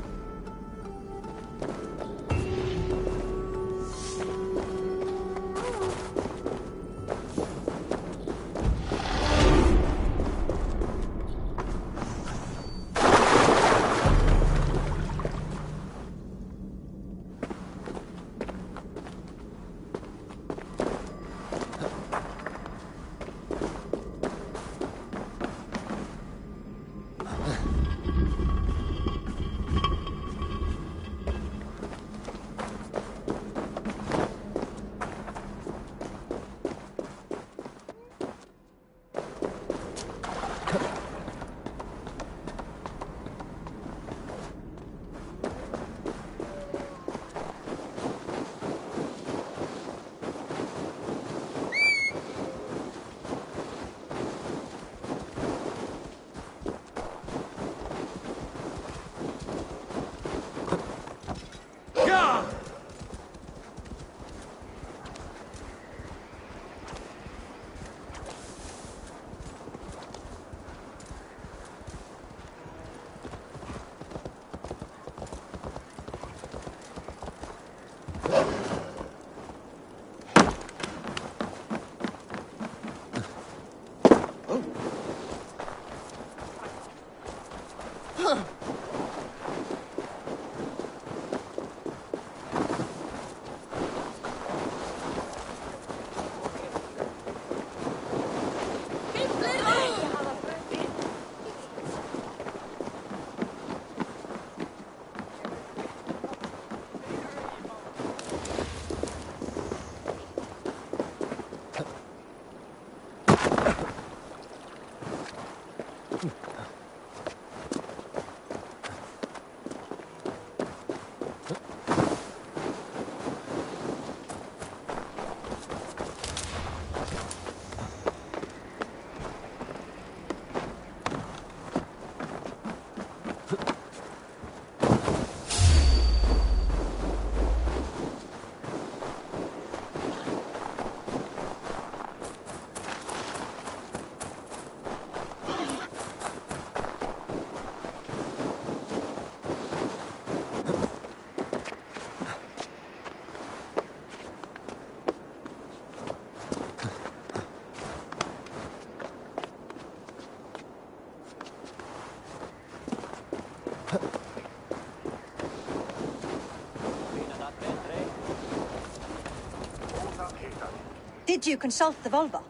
Did you consult the Volva?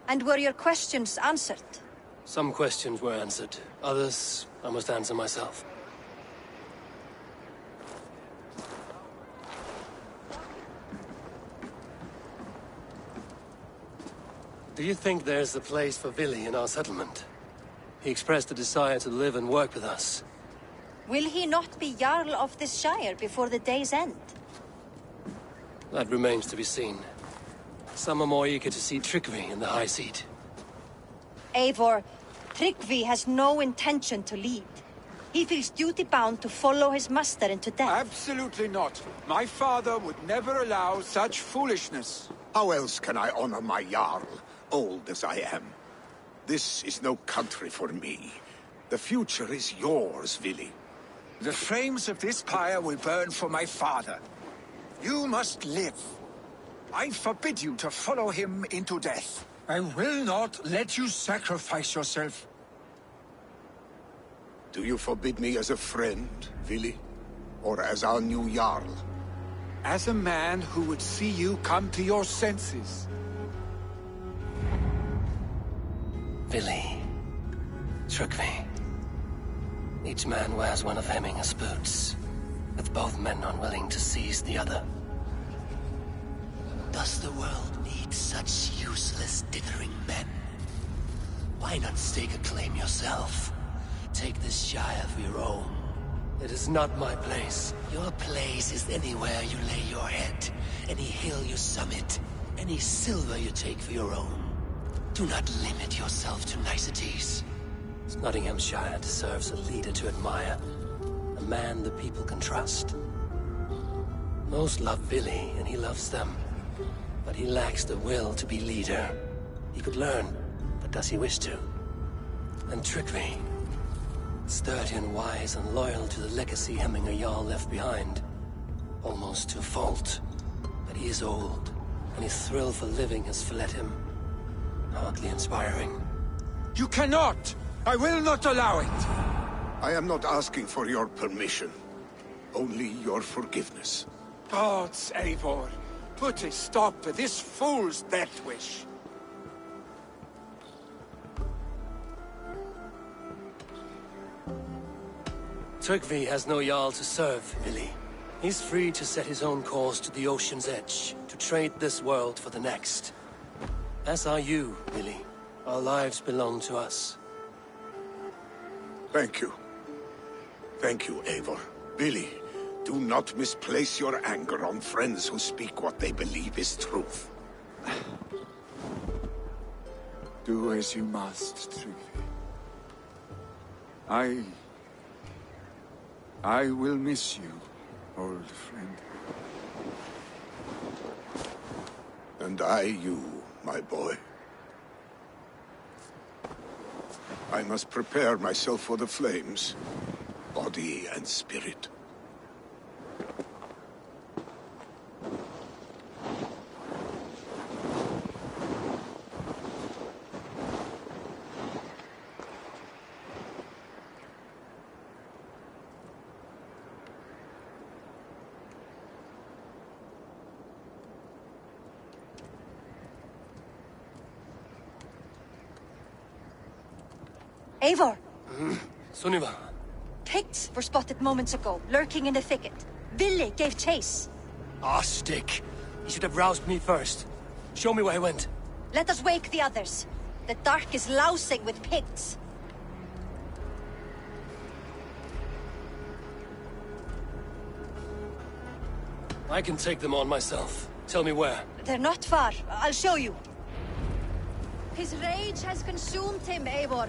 And were your questions answered? Some questions were answered. Others, I must answer myself. Do you think there's a place for Vili in our settlement? He expressed a desire to live and work with us. Will he not be Jarl of this Shire before the day's end? That remains to be seen. Some are more eager to see Tryggvi in the high seat. Eivor, Tryggvi has no intention to lead. He feels duty-bound to follow his master into death. Absolutely not. My father would never allow such foolishness. How else can I honor my Jarl, old as I am? This is no country for me. The future is yours, Vili. The flames of this pyre will burn for my father. You must live. I forbid you to follow him into death. I will not let you sacrifice yourself. Do you forbid me as a friend, Vili? Or as our new Jarl? As a man who would see you come to your senses. Vili. Tryggvi. Each man wears one of Hemminger's boots, with both men unwilling to seize the other. Does the world need such useless, dithering men? Why not stake a claim yourself? Take this Shire for your own. It is not my place. Your place is anywhere you lay your head, any hill you summit, any silver you take for your own. Do not limit yourself to niceties. Snotinghamscire deserves a leader to admire. A man the people can trust. Most love Vili, and he loves them. But he lacks the will to be leader. He could learn, but does he wish to? And Tryggvi, sturdy and wise and loyal to the legacy Hemminger Jarl left behind. Almost to a fault. But he is old, and his thrill for living has fled him. Hardly inspiring. You cannot! I will not allow it! I am not asking for your permission. Only your forgiveness. Gods, Eivor, put a stop to this fool's death wish. Tryggvi has no Jarl to serve, Vili. He's free to set his own course to the ocean's edge, to trade this world for the next. As are you, Vili. Our lives belong to us. Thank you. Thank you, Eivor. Vili, do not misplace your anger on friends who speak what they believe is truth. Do as you must, Tryggvi. I will miss you, old friend. And I you, my boy. I must prepare myself for the flames, body and spirit. Eivor! Sunniva! Picts were spotted moments ago, lurking in the thicket. Vili gave chase. Ah, stick! He should have roused me first. Show me where he went. Let us wake the others. The dark is lousing with Picts. I can take them on myself. Tell me where. They're not far. I'll show you. His rage has consumed him, Eivor.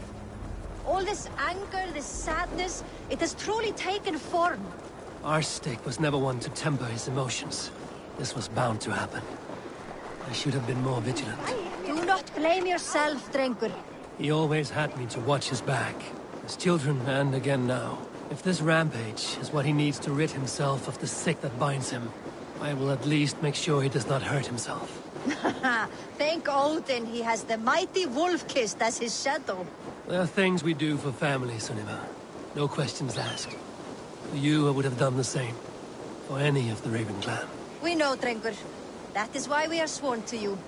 All this anger, this sadness, it has truly taken form. Arstic was never one to temper his emotions. This was bound to happen. I should have been more vigilant. Do not blame yourself, Drengur. He always had me to watch his back. As children, and again now. If this rampage is what he needs to rid himself of the sick that binds him, I will at least make sure he does not hurt himself. Thank Odin he has the mighty Wolf-Kissed as his shadow. There are things we do for family, Sunniva. No questions asked. For you, I would have done the same. for any of the Raven clan. We know, Drengur. That is why we are sworn to you.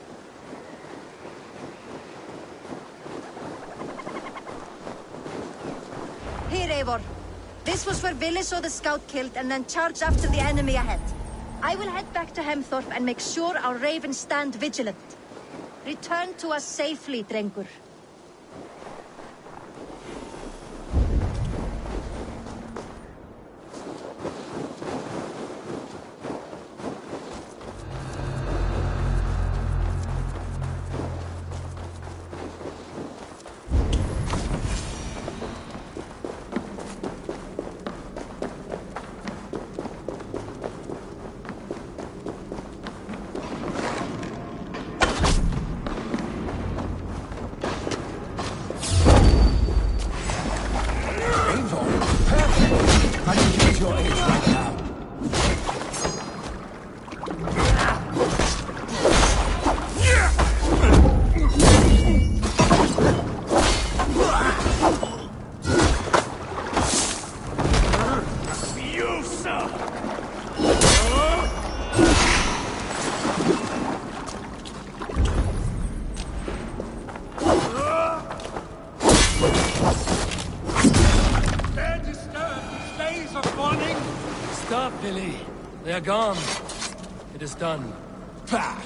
Here, Eivor. This was where Vili saw the scout killed and then charged after the enemy ahead. I will head back to Hemthorpe and make sure our ravens stand vigilant. Return to us safely, Drengur. They are gone. It is done. Bah!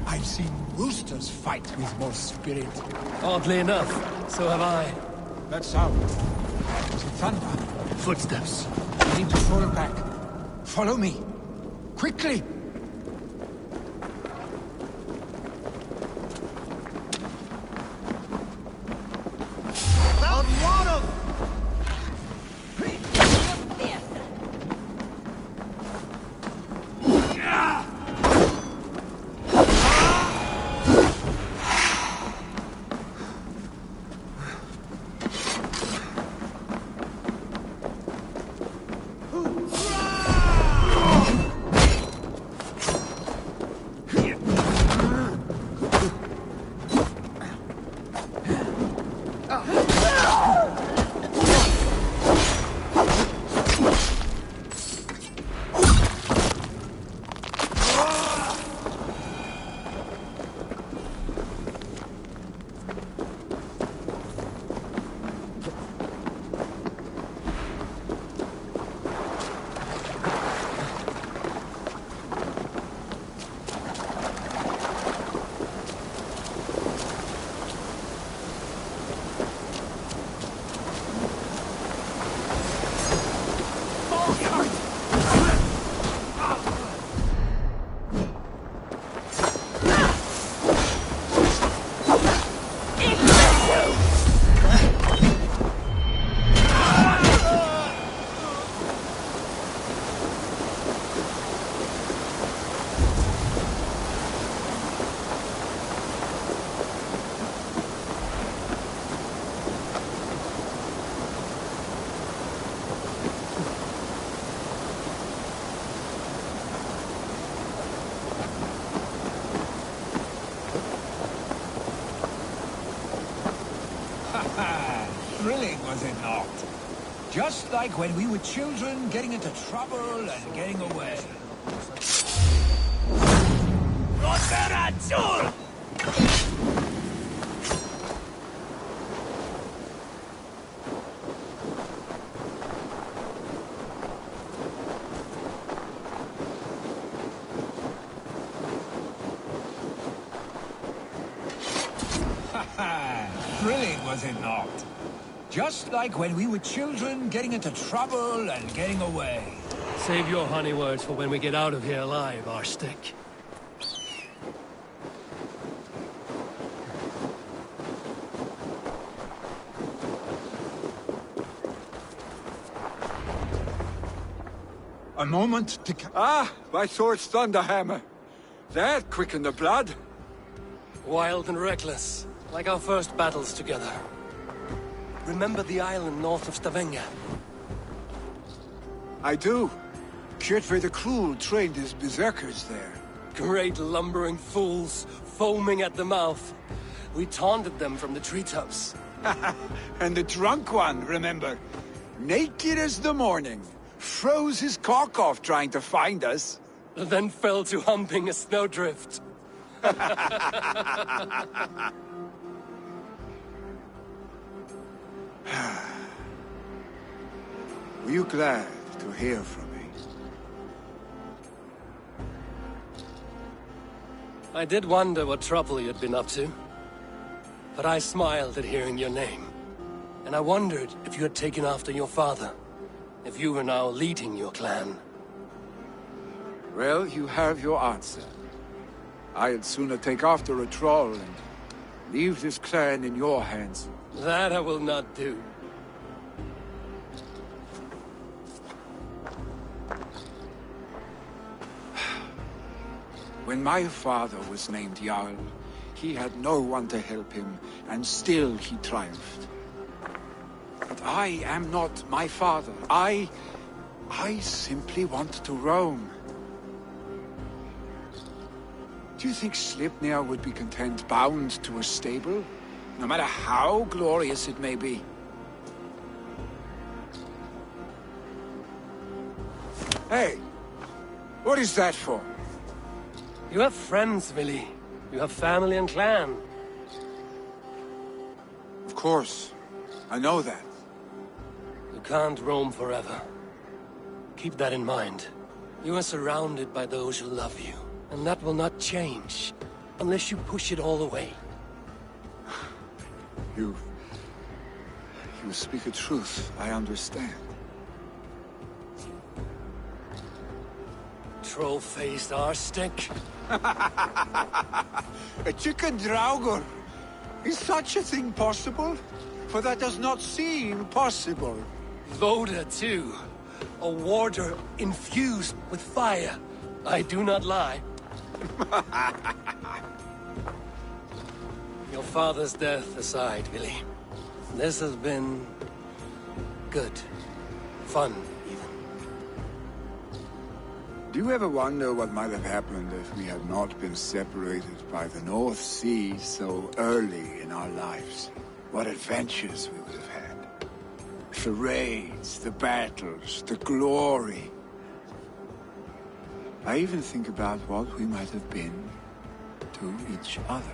I've seen roosters fight with more spirit. Oddly enough, so have I. That sound. Is it thunder? Footsteps. We need to fall back. Follow me. Quickly! Thrilling, was it not? Just like when we were children, getting into trouble and getting away. Thrilling, was it not? Just like when we were children, getting into trouble and getting away. Save your honey words for when we get out of here alive, Arstick. A moment to... Ah, my sword's thunderhammer. That quickened the blood. Wild and reckless, like our first battles together. Remember the island north of Stavanger? I do. Kjotve the Cruel trained his berserkers there. Great lumbering fools, foaming at the mouth. We taunted them from the treetops. And the drunk one, remember? Naked as the morning. Froze his cock off trying to find us. Then fell to humping a snowdrift. Were you glad to hear from me? I did wonder what trouble you'd been up to. But I smiled at hearing your name. And I wondered if you had taken after your father. If you were now leading your clan. Well, you have your answer. I'd sooner take after a troll and leave this clan in your hands. That I will not do. When my father was named Jarl, he had no one to help him, and still he triumphed. But I am not my father. I simply want to roam. Do you think Sleipnir would be content bound to a stable? No matter how glorious it may be? Hey! What is that for? You have friends, Willy. You have family and clan. Of course. I know that. You can't roam forever. Keep that in mind. You are surrounded by those who love you. And that will not change, unless you push it all away. You speak a truth, I understand. Troll-faced arse-stick. A chicken draugr! Is such a thing possible? For that does not seem possible. Voda, too. A warder infused with fire. I do not lie. Your father's death aside, Willy. This has been... good. Fun, even. Do you ever wonder what might have happened if we had not been separated by the North Sea so early in our lives? What adventures we would have had. The raids, the battles, the glory. I even think about what we might have been to each other.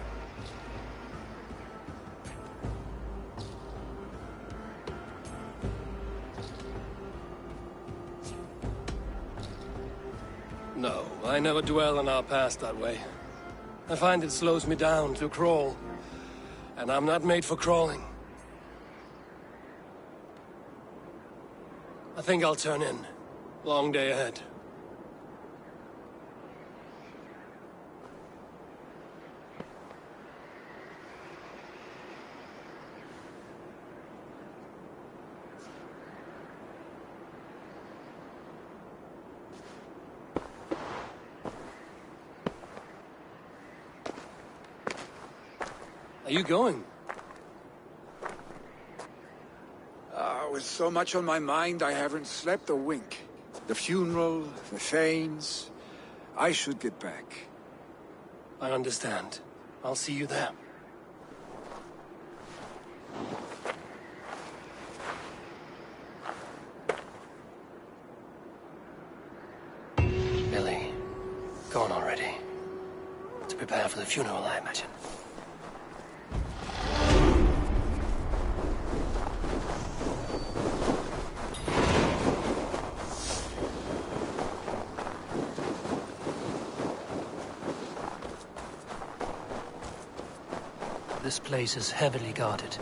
No, I never dwell on our past that way. I find it slows me down to crawl. And I'm not made for crawling. I think I'll turn in. Long day ahead. Are you going? With so much on my mind, I haven't slept a wink. The funeral, the Thanes... I should get back. I understand. I'll see you there. Billy, gone already. To prepare for the funeral, I imagine. This place is heavily guarded.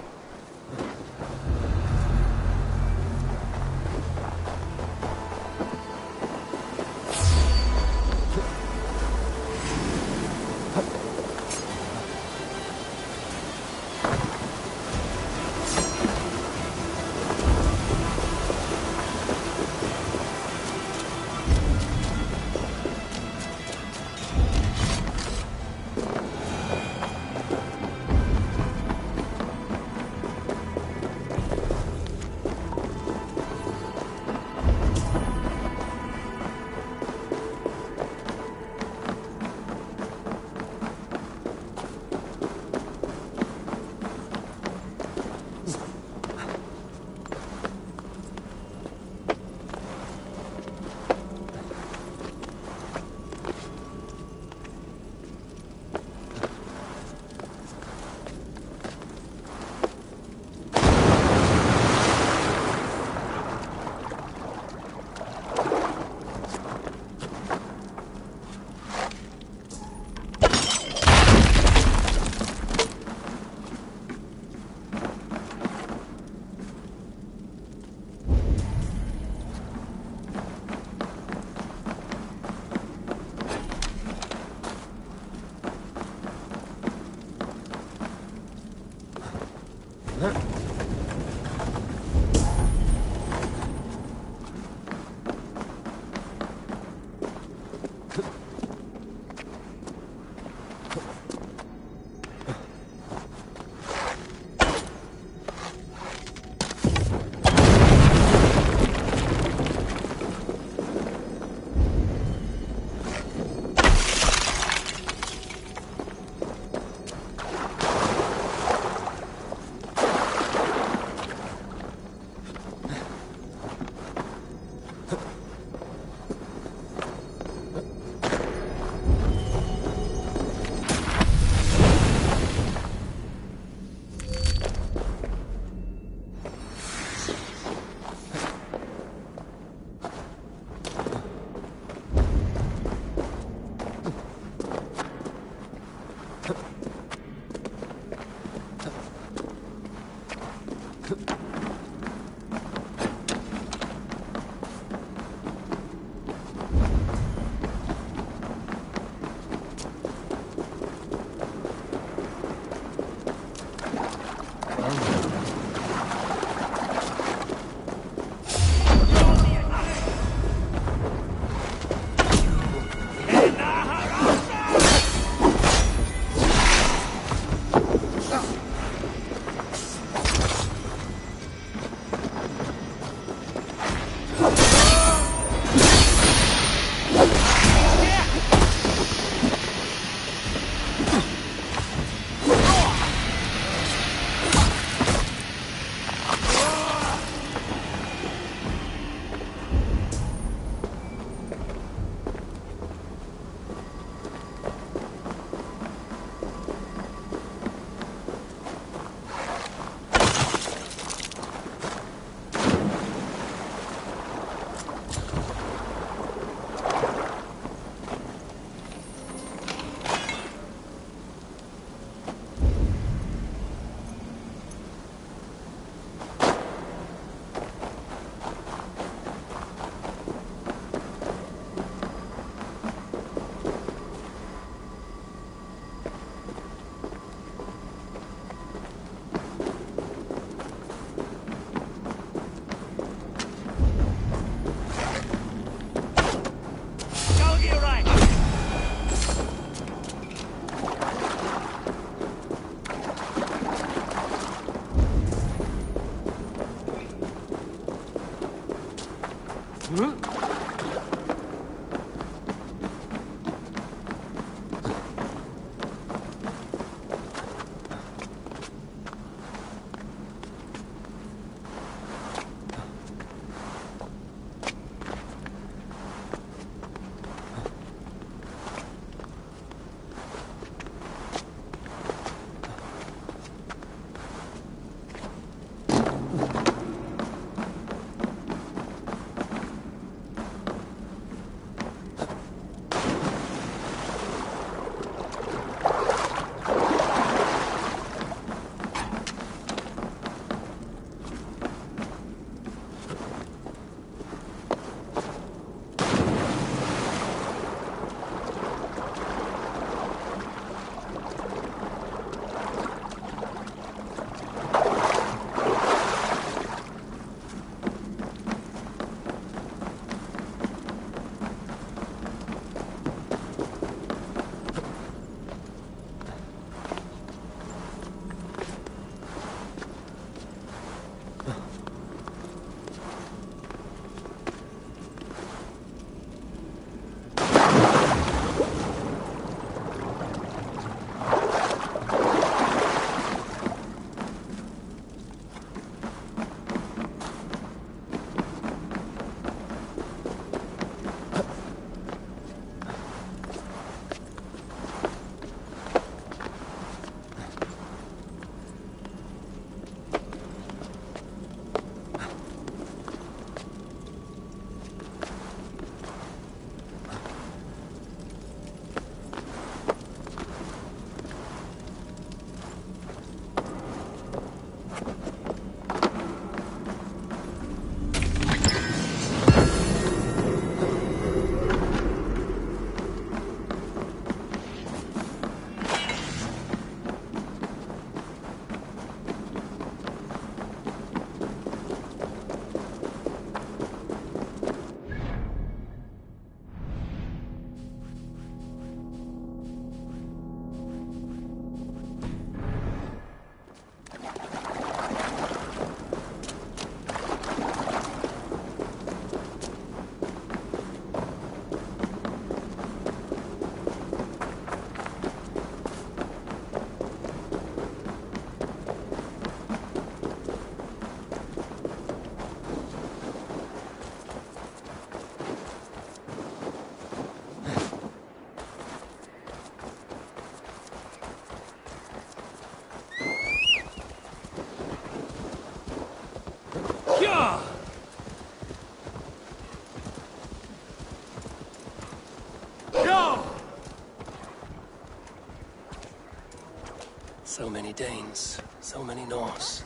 So many Danes, so many Norse.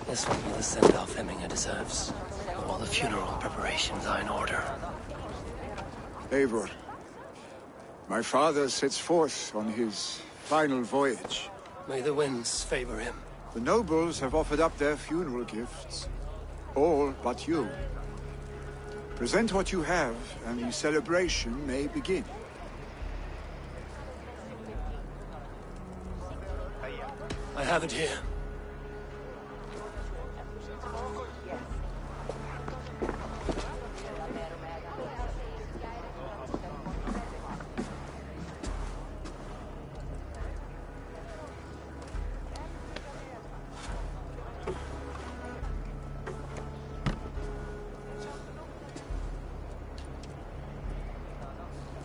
This will be the send-off Hemminger deserves. All the funeral preparations are in order. Eivor, my father sets forth on his final voyage. May the winds favor him. The nobles have offered up their funeral gifts. All but you. Present what you have, and the celebration may begin. I have it here.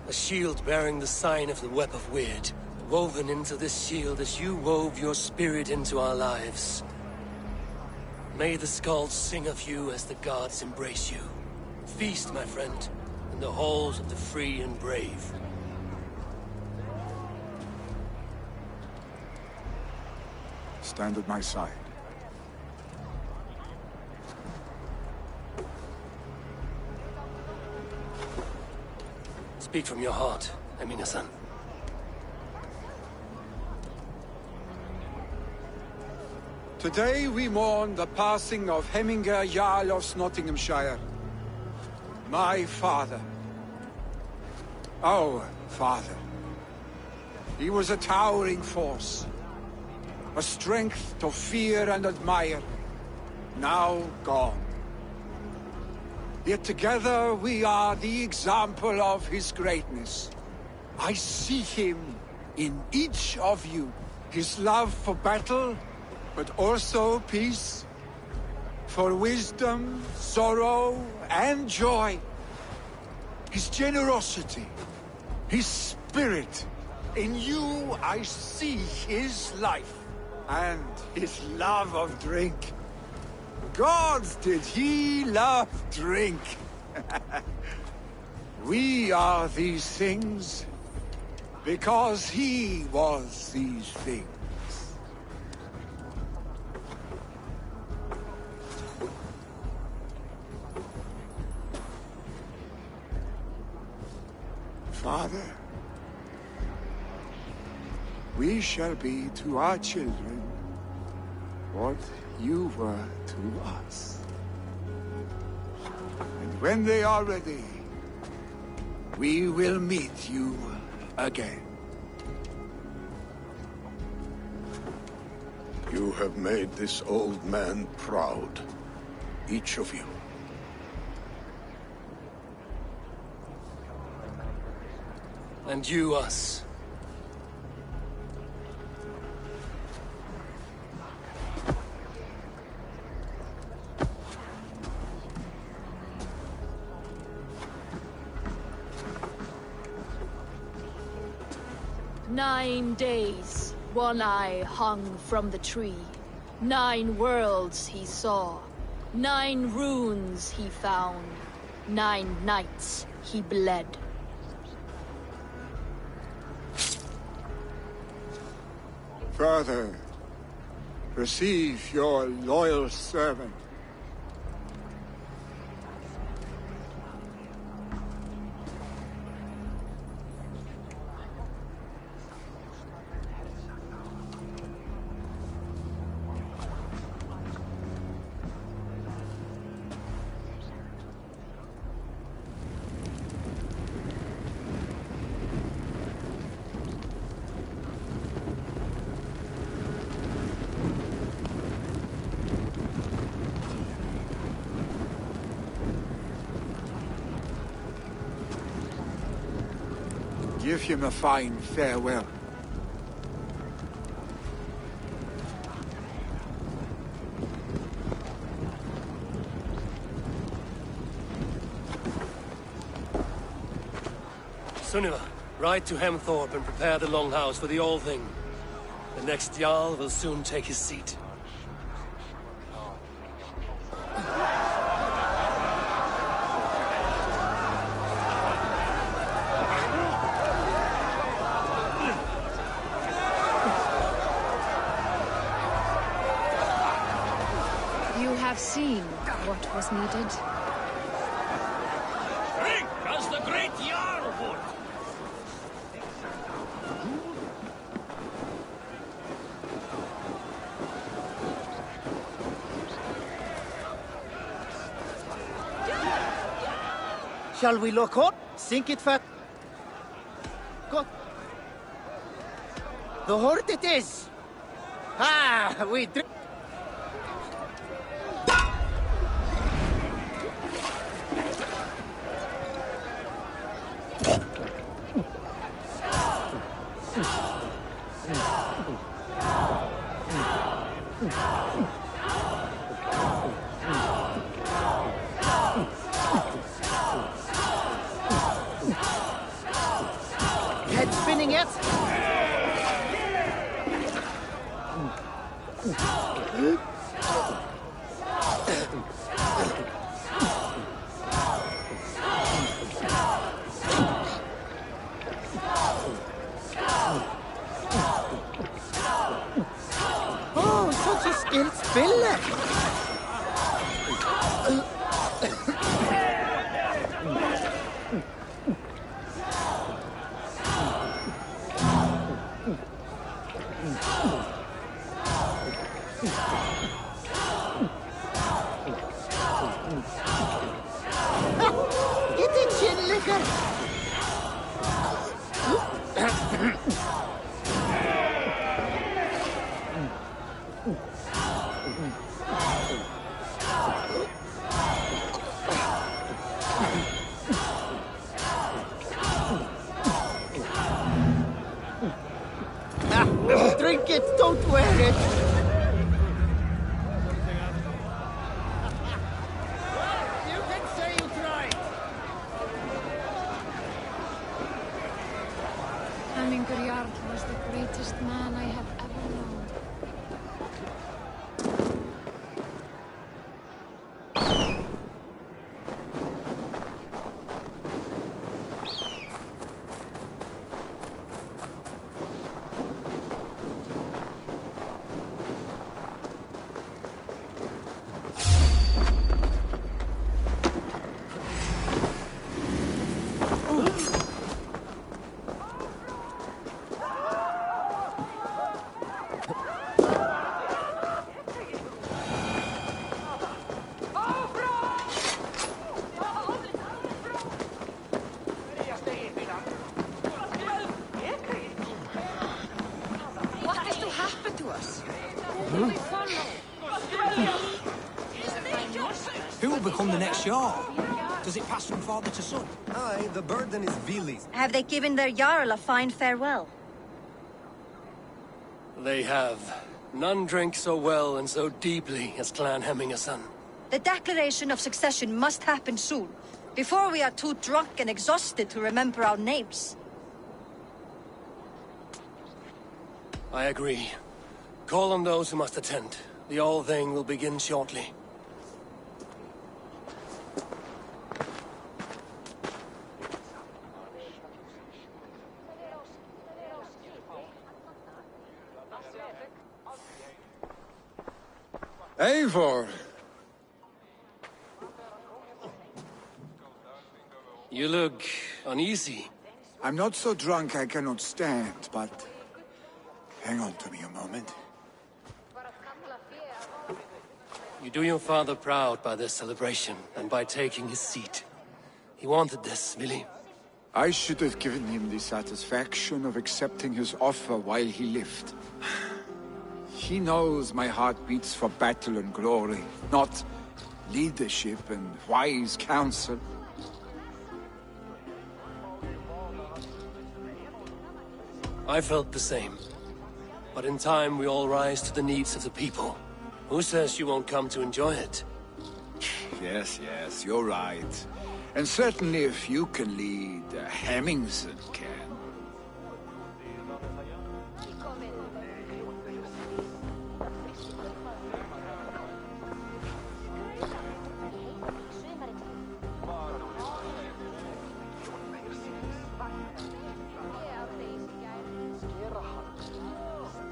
A shield bearing the sign of the Web of Weird. Woven into this shield as you wove your spirit into our lives. May the skalds sing of you as the gods embrace you. Feast, my friend, in the halls of the free and brave. Stand at my side. Speak from your heart, Hemminger-son. Today we mourn the passing of Hemminger Jarl of Snotinghamscire. My father. Our father. He was a towering force. A strength to fear and admire. Now gone. Yet together we are the example of his greatness. I see him in each of you. His love for battle, but also peace. For wisdom, sorrow, and joy. His generosity, his spirit. In you I see his life, and his love of drink. Gods, did he love drink! We are these things because he was these things. Father, we shall be to our children what you were to us. And when they are ready, we will meet you again. You have made this old man proud. Each of you. And you us. "9 days, One Eye hung from the tree. 9 worlds he saw. 9 runes he found. 9 nights he bled. Father, receive your loyal servant. Give him a fine farewell. Sunniva, ride to Hemthorpe and prepare the Longhouse for the All-Thing. The next Jarl will soon take his seat. Seen what was needed. Drink as the great Jarl would! Shall we look up? Sink it fat. Good. The horde it is! Ah, we drink. Head spinning it. Oh, such a skilled spiller. Get it, chin liquor. wisest man I have ever known. What is to happen to us? Who will become the next Jarl? Does it pass from father to son? Aye, the burden is Vili's. Have they given their Jarl a fine farewell? They have. None drink so well and so deeply as Clan Hemmingason. The declaration of succession must happen soon, before we are too drunk and exhausted to remember our names. I agree. Call on those who must attend. The All-Thing will begin shortly. Eivor! You look uneasy. I'm not so drunk I cannot stand, but... hang on to me a moment. You do your father proud by this celebration, and by taking his seat. He wanted this, Vili. I should have given him the satisfaction of accepting his offer while he lived. He knows my heart beats for battle and glory, not leadership and wise counsel. I felt the same. But in time we all rise to the needs of the people. Who says you won't come to enjoy it? Yes, you're right. And certainly if you can lead, Hemmingson can.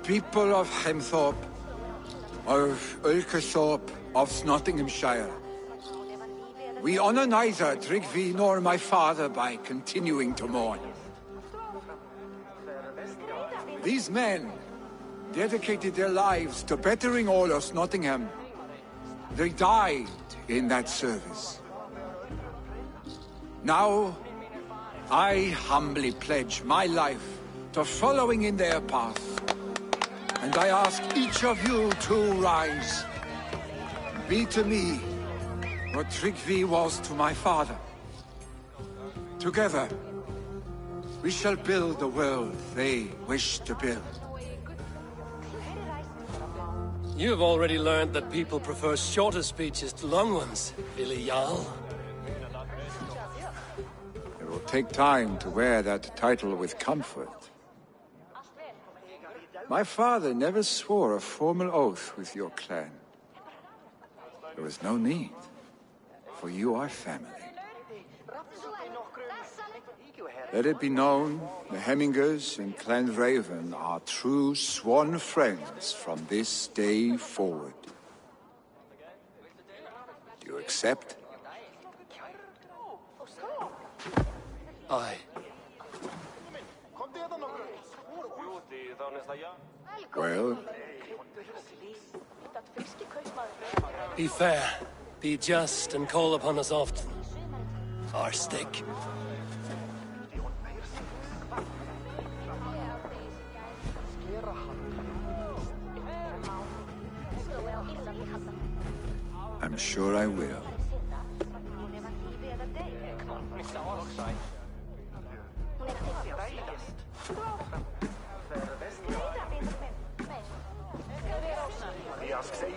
People of Hemthorpe, of Ulkerthorpe, of Snotinghamscire. We honor neither Tryggvi nor my father by continuing to mourn. These men dedicated their lives to bettering all of Snotingham. They died in that service. Now, I humbly pledge my life to following in their path. And I ask each of you to rise. Be to me what Tryggvi was to my father. Together, we shall build the world they wish to build. You have already learned that people prefer shorter speeches to long ones, Vili Jarl. It will take time to wear that title with comfort. My father never swore a formal oath with your clan. There was no need, for you are family. Let it be known, the Hemmingers and Clan Raven are true sworn friends from this day forward. Do you accept? Aye. Well? Be fair, be just, and call upon us often. Our stick. I'm sure I will. Grazie.